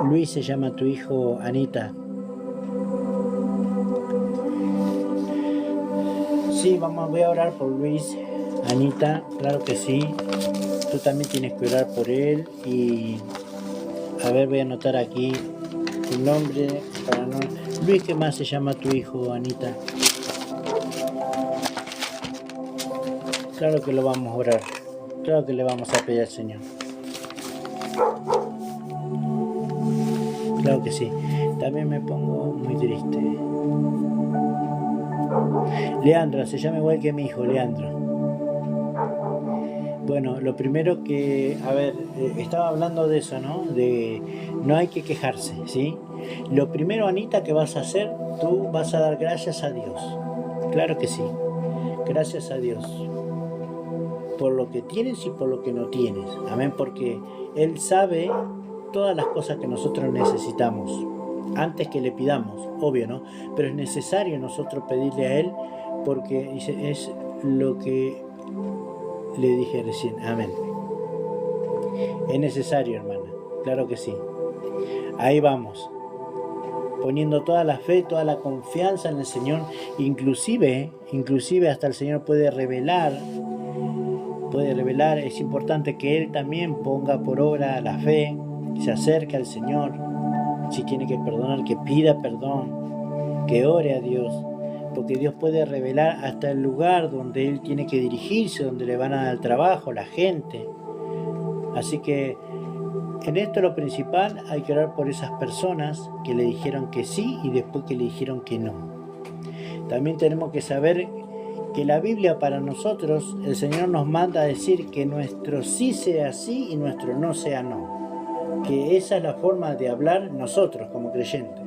Luis se llama tu hijo, Anita. Sí, voy a orar por Luis, Anita, claro que sí. Tú también tienes que orar por él. Y a ver, voy a anotar aquí tu nombre para no... Luis, ¿qué más se llama tu hijo, Anita? Claro que lo vamos a orar. Claro que le vamos a pedir al Señor. Claro que sí. También me pongo muy triste. Leandro, se llama igual que mi hijo, Leandro. Bueno, lo primero que, estaba hablando de eso, ¿no? De no hay que quejarse, ¿sí? Lo primero, Anita, que vas a hacer, tú vas a dar gracias a Dios. Claro que sí. Gracias a Dios. Por lo que tienes y por lo que no tienes. Amén, porque Él sabe todas las cosas que nosotros necesitamos. Antes que le pidamos, obvio, ¿no? Pero es necesario nosotros pedirle a Él porque dice, es lo que le dije recién. Amén. Es necesario, hermana. Claro que sí. Ahí vamos. Poniendo toda la fe, toda la confianza en el Señor. Inclusive hasta el Señor puede revelar. Es importante que Él también ponga por obra la fe. Se acerque al Señor. Si tiene que perdonar, que pida perdón. Que ore a Dios. Porque Dios puede revelar hasta el lugar donde Él tiene que dirigirse, donde le van a dar el trabajo, la gente. Así que en esto lo principal, hay que orar por esas personas que le dijeron que sí y después que le dijeron que no. También tenemos que saber que la Biblia para nosotros, el Señor nos manda a decir que nuestro sí sea sí y nuestro no sea no. Que esa es la forma de hablar nosotros como creyentes.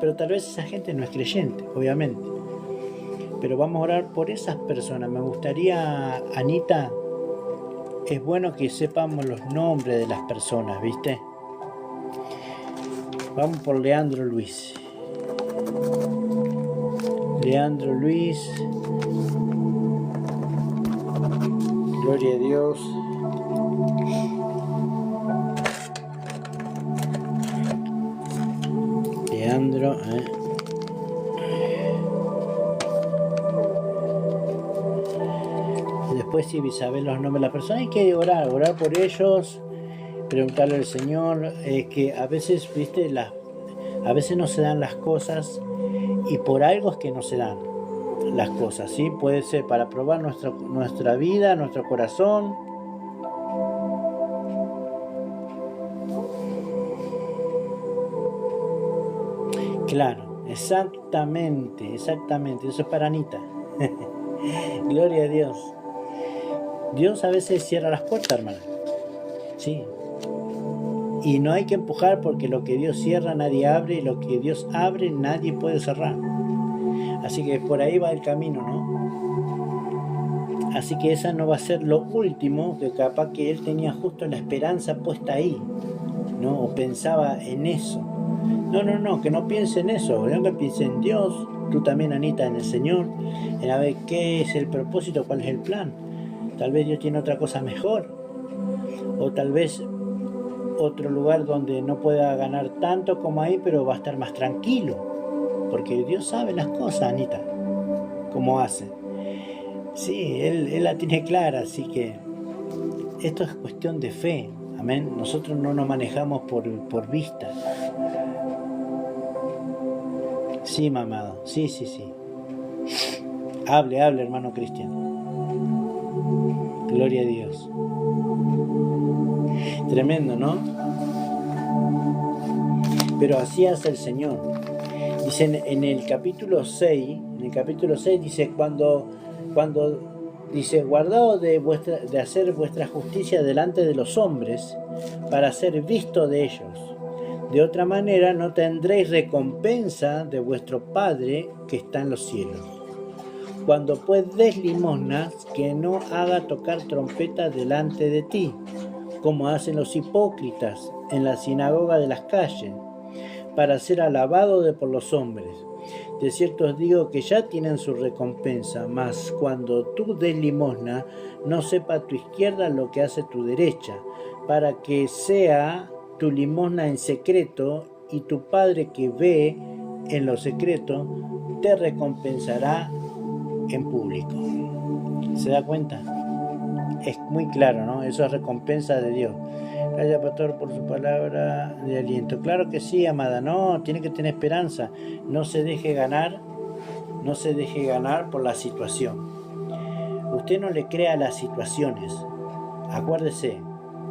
Pero tal vez esa gente no es creyente, obviamente. Pero vamos a orar por esas personas. Me gustaría, Anita, es bueno que sepamos los nombres de las personas, ¿viste? Vamos por Leandro Luis. Leandro Luis. Gloria a Dios. Leandro, Después si sabes los nombres de las personas, hay que orar por ellos, preguntarle al Señor, que a veces, viste, a veces no se dan las cosas y por algo es que no se dan las cosas, ¿sí? Puede ser para probar nuestra vida, nuestro corazón. Claro, exactamente, eso es para Anita. Gloria a Dios. Dios a veces cierra las puertas, hermana. Sí. Y no hay que empujar porque lo que Dios cierra nadie abre y lo que Dios abre nadie puede cerrar. Así que por ahí va el camino, ¿no? Así que esa no va a ser lo último, que capaz que él tenía justo la esperanza puesta ahí, ¿no? O pensaba en eso. No, que no piense en eso, que piense en Dios, tú también, Anita, en el Señor, en a ver qué es el propósito, cuál es el plan. Tal vez Dios tiene otra cosa mejor, o tal vez otro lugar donde no pueda ganar tanto como ahí, pero va a estar más tranquilo, porque Dios sabe las cosas, Anita, cómo hace. Sí, él la tiene clara, así que esto es cuestión de fe, amén. Nosotros no nos manejamos por vista. Sí, mamado, sí. Hable, hermano Cristian. Gloria a Dios. Tremendo, ¿no? Pero así hace el Señor. Dice en el capítulo 6, dice, cuando dice, guardaos de hacer vuestra justicia delante de los hombres, para ser visto de ellos. De otra manera no tendréis recompensa de vuestro Padre que está en los cielos. Cuando pues des limosnas, que no haga tocar trompeta delante de ti, como hacen los hipócritas en la sinagoga de las calles, para ser alabado por los hombres. De cierto os digo que ya tienen su recompensa, mas cuando tú des limosna, no sepa tu izquierda lo que hace tu derecha, para que sea tu limosna en secreto, y tu Padre que ve en lo secreto, te recompensará en público. ¿Se da cuenta? Es muy claro, ¿no? Eso es recompensa de Dios. Gracias, pastor, por su palabra de aliento. Claro que sí, amada. No, tiene que tener esperanza. No se deje ganar por la situación. Usted no le crea las situaciones. Acuérdese,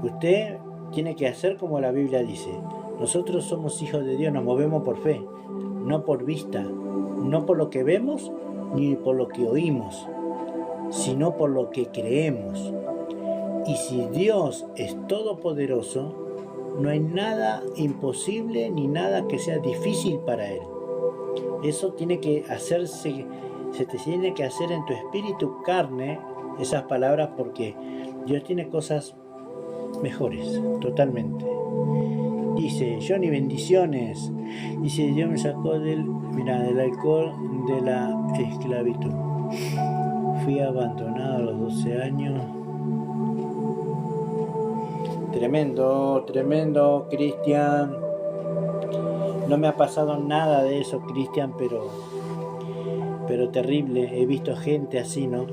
usted tiene que hacer como la Biblia dice. Nosotros somos hijos de Dios, nos movemos por fe, no por vista, no por lo que vemos ni por lo que oímos, sino por lo que creemos. Y si Dios es todopoderoso, no hay nada imposible ni nada que sea difícil para Él. Eso tiene que hacerse, se te tiene que hacer en tu espíritu carne esas palabras, porque Dios tiene cosas mejores, totalmente. Dice, Johnny, bendiciones. Dice, Dios me sacó del alcohol, de la esclavitud. Fui abandonado a los 12 años. Tremendo, Cristian. No me ha pasado nada de eso, Cristian, pero terrible. He visto gente así, ¿no?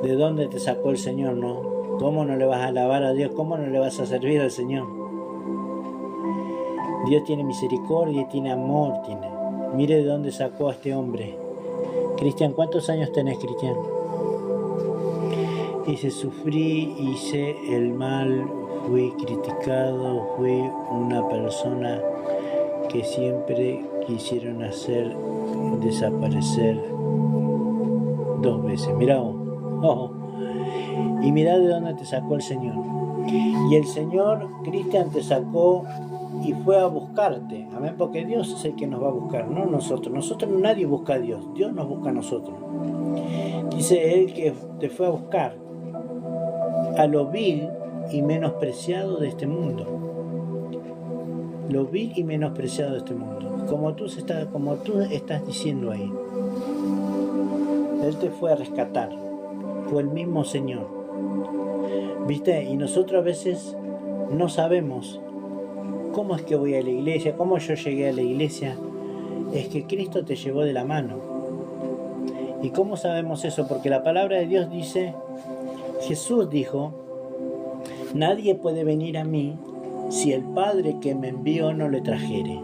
¿De dónde te sacó el Señor, no? ¿Cómo no le vas a alabar a Dios? ¿Cómo no le vas a servir al Señor? Dios tiene misericordia y tiene amor, tiene. Mire de dónde sacó a este hombre. Cristian, ¿cuántos años tenés, Cristian? Dice, sufrí, hice el mal, fui criticado, fui una persona que siempre quisieron hacer desaparecer 2 veces. Mirá vos. Y mirá de dónde te sacó el Señor. Y el Señor, Cristian, te sacó y fue a buscarte. Amén, porque Dios es el que nos va a buscar, no nosotros. Nosotros, nadie busca a Dios, Dios nos busca a nosotros. Dice Él que te fue a buscar a lo vil y menospreciado de este mundo. Lo vil y menospreciado de este mundo. Como tú estás diciendo ahí. Él te fue a rescatar. Fue el mismo Señor. ¿Viste? Y nosotros a veces no sabemos cómo es que voy a la iglesia, cómo yo llegué a la iglesia. Es que Cristo te llevó de la mano. ¿Y cómo sabemos eso? Porque la palabra de Dios dice, Jesús dijo, nadie puede venir a mí si el Padre que me envió no le trajere.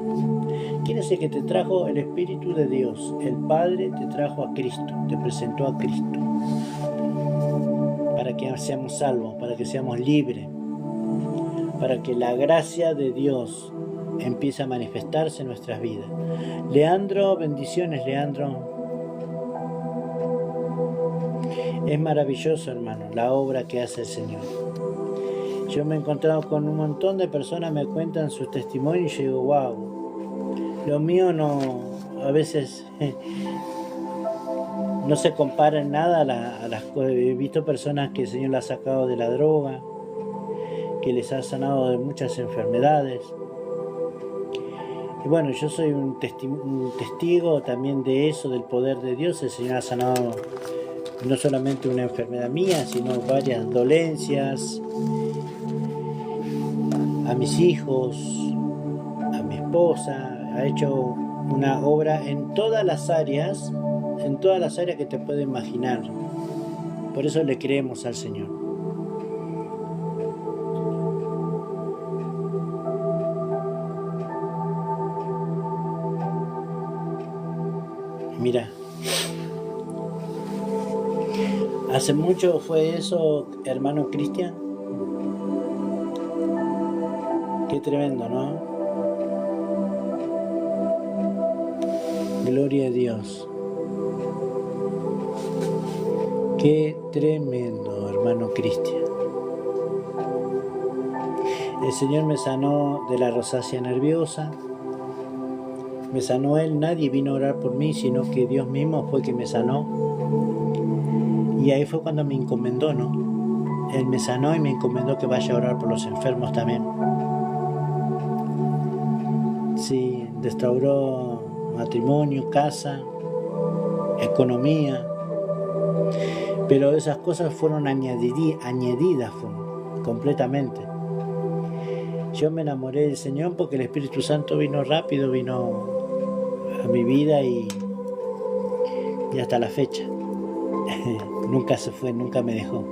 ¿Quién es el que te trajo? El Espíritu de Dios. El Padre te trajo a Cristo, te presentó a Cristo. Para que seamos salvos, para que seamos libres, para que la gracia de Dios empiece a manifestarse en nuestras vidas. Leandro, bendiciones, Leandro. Es maravilloso, hermano, la obra que hace el Señor. Yo me he encontrado con un montón de personas, me cuentan sus testimonios y digo, wow, lo mío no, a veces no se compara en nada a las cosas. He visto personas que el Señor las ha sacado de la droga, que les ha sanado de muchas enfermedades. Y bueno, yo soy un testigo también de eso, del poder de Dios. El Señor ha sanado no solamente una enfermedad mía, sino varias dolencias, a mis hijos, a mi esposa. Ha hecho una obra en todas las áreas que te puedes imaginar. Por eso le creemos al Señor. Mira, hace mucho fue eso, hermano Cristian. Qué tremendo, ¿no? Gloria a Dios. Qué tremendo, hermano Cristian. El Señor me sanó de la rosácea nerviosa. Me sanó Él, nadie vino a orar por mí, sino que Dios mismo fue que me sanó. Y ahí fue cuando me encomendó, ¿no? Él me sanó y me encomendó que vaya a orar por los enfermos también. Sí, restauró matrimonio, casa, economía. Pero esas cosas fueron añadidas completamente. Yo me enamoré del Señor porque el Espíritu Santo vino rápido, vino a mi vida y hasta la fecha. Nunca se fue, nunca me dejó.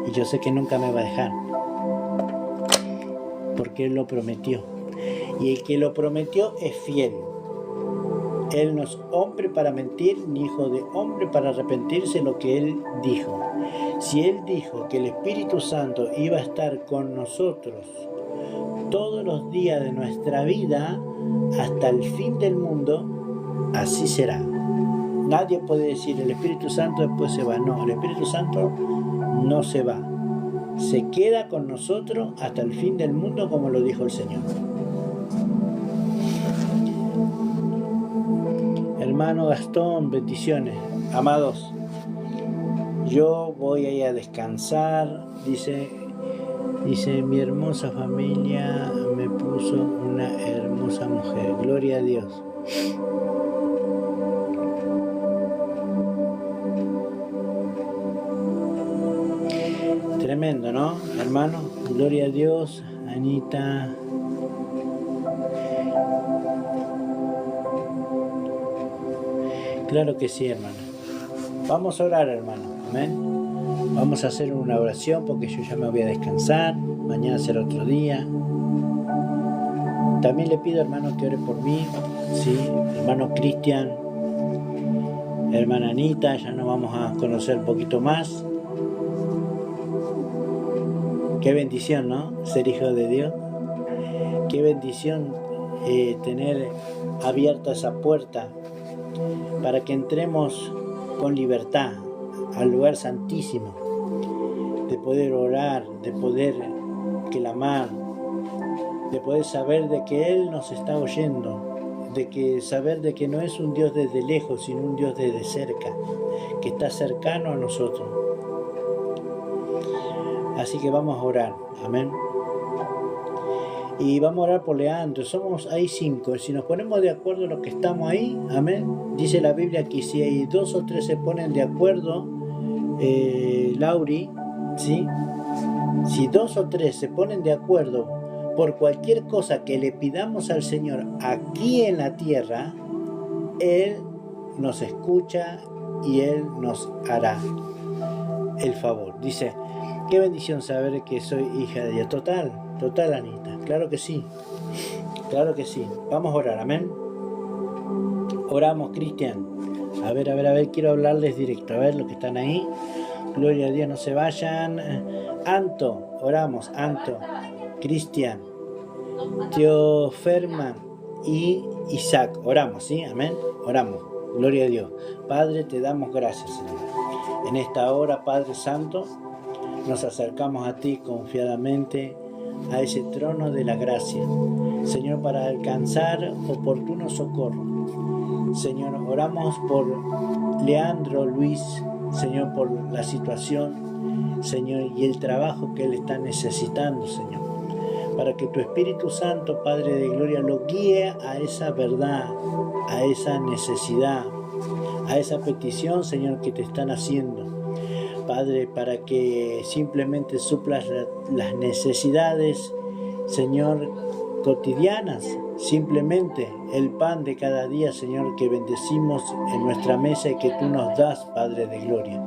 Y yo sé que nunca me va a dejar. Porque Él lo prometió. Y el que lo prometió es fiel. Él no es hombre para mentir, ni hijo de hombre para arrepentirse lo que Él dijo. Si Él dijo que el Espíritu Santo iba a estar con nosotros todos los días de nuestra vida hasta el fin del mundo, así será. Nadie puede decir el Espíritu Santo después se va. No, el Espíritu Santo no se va. Se queda con nosotros hasta el fin del mundo, como lo dijo el Señor. Hermano Gastón, bendiciones. Amados, yo voy a ir a descansar. Dice, mi hermosa familia me puso una hermosa mujer. Gloria a Dios. Tremendo, ¿no, hermano? Gloria a Dios, Anita. Claro que sí, hermano. Vamos a orar, hermano. Amén. Vamos a hacer una oración porque yo ya me voy a descansar. Mañana será otro día. También le pido, hermano, que ore por mí. Sí, hermano Cristian, hermana Anita, ya nos vamos a conocer un poquito más. Qué bendición, ¿no? Ser hijo de Dios. Qué bendición tener abierta esa puerta para que entremos con libertad al lugar santísimo, de poder orar, de poder clamar, de poder saber de que Él nos está oyendo, de que saber de que no es un Dios desde lejos, sino un Dios desde cerca, que está cercano a nosotros. Así que vamos a orar, amén. Y vamos a orar por Leandro. Somos ahí 5. Si nos ponemos de acuerdo los que estamos ahí, amén. Dice la Biblia que si hay 2 o 3 se ponen de acuerdo, Lauri, ¿sí? Si 2 o 3 se ponen de acuerdo por cualquier cosa que le pidamos al Señor aquí en la tierra, Él nos escucha y Él nos hará el favor. Dice, qué bendición saber que soy hija de Dios. Total, Anita. Claro que sí. Claro que sí. Vamos a orar, amén. Oramos, Cristian. A ver, quiero hablarles directo. A ver, los que están ahí. Gloria a Dios, no se vayan. Anto, oramos, Anto. Cristian, Teo Ferman y Isaac. Oramos, ¿sí? Amén. Oramos. Gloria a Dios. Padre, te damos gracias, Señor. En esta hora, Padre Santo, nos acercamos a ti confiadamente, a ese trono de la gracia, Señor, para alcanzar oportuno socorro. Señor, oramos por Leandro Luis, Señor, por la situación, Señor, y el trabajo que él está necesitando, Señor, para que tu Espíritu Santo, Padre de Gloria, lo guíe a esa verdad, a esa necesidad, a esa petición, Señor, que te están haciendo. Padre, para que simplemente suplas las necesidades, Señor, cotidianas, simplemente el pan de cada día, Señor, que bendecimos en nuestra mesa y que tú nos das, Padre de Gloria.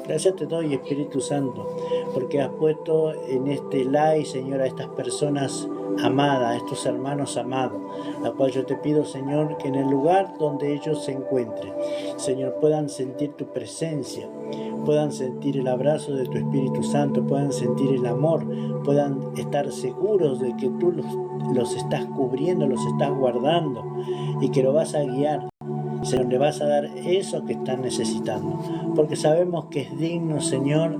Gracias te doy, Espíritu Santo, porque has puesto en este live, Señor, a estas personas amadas, a estos hermanos amados, a cual yo te pido, Señor, que en el lugar donde ellos se encuentren, Señor, puedan sentir tu presencia, puedan sentir el abrazo de tu Espíritu Santo, puedan sentir el amor, puedan estar seguros de que tú los estás cubriendo, los estás guardando y que lo vas a guiar. Señor, le vas a dar eso que están necesitando, porque sabemos que es digno, Señor,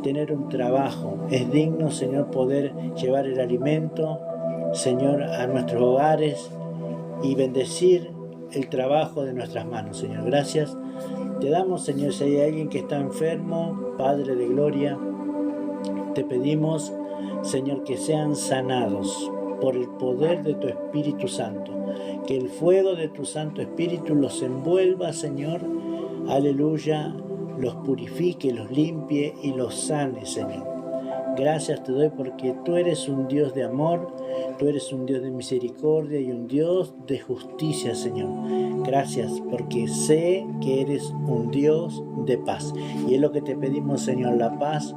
tener un trabajo, es digno, Señor, poder llevar el alimento, Señor, a nuestros hogares y bendecir el trabajo de nuestras manos, Señor. Gracias te damos, Señor. Si hay alguien que está enfermo, Padre de Gloria, te pedimos, Señor, que sean sanados por el poder de tu Espíritu Santo, que el fuego de tu Santo Espíritu los envuelva, Señor, aleluya, los purifique, los limpie y los sane, Señor. Gracias te doy porque tú eres un Dios de amor, tú eres un Dios de misericordia y un Dios de justicia, Señor. Gracias porque sé que eres un Dios de paz. Y es lo que te pedimos, Señor, la paz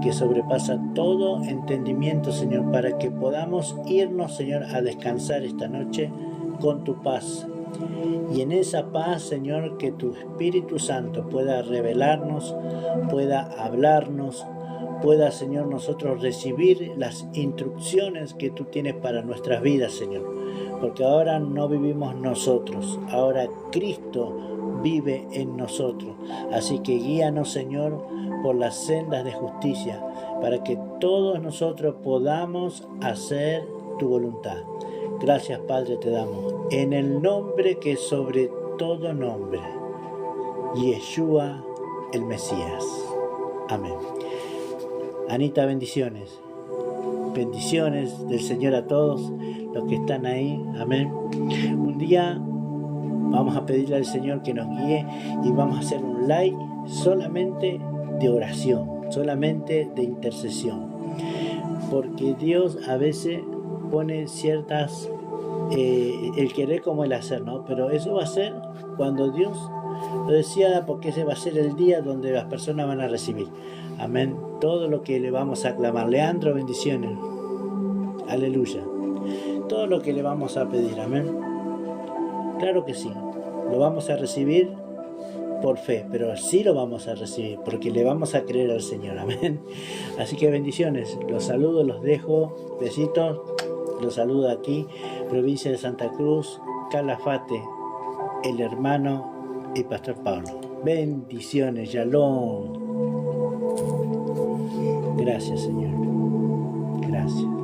que sobrepasa todo entendimiento, Señor, para que podamos irnos, Señor, a descansar esta noche con tu paz. Y en esa paz, Señor, que tu Espíritu Santo pueda revelarnos, pueda hablarnos, pueda, Señor, nosotros recibir las instrucciones que tú tienes para nuestras vidas, Señor. Porque ahora no vivimos nosotros, ahora Cristo vive en nosotros. Así que guíanos, Señor, por las sendas de justicia, para que todos nosotros podamos hacer tu voluntad. Gracias, Padre, te damos. En el nombre que es sobre todo nombre, Yeshua el Mesías. Amén. Anita, bendiciones. Bendiciones del Señor a todos los que están ahí. Amén. Un día vamos a pedirle al Señor que nos guíe y vamos a hacer un live solamente de oración, solamente de intercesión. Porque Dios a veces pone ciertas, el querer como el hacer, ¿no? Pero eso va a ser cuando Dios lo decía, porque ese va a ser el día donde las personas van a recibir. Amén. Todo lo que le vamos a clamar. Leandro, bendiciones. Aleluya. Todo lo que le vamos a pedir. Amén. Claro que sí. Lo vamos a recibir por fe, pero sí lo vamos a recibir porque le vamos a creer al Señor. Amén. Así que bendiciones. Los saludo, los dejo. Besitos. Los saludo aquí, provincia de Santa Cruz, Calafate, el hermano y Pastor Pablo. Bendiciones, Shalom. Gracias, Señor. Gracias.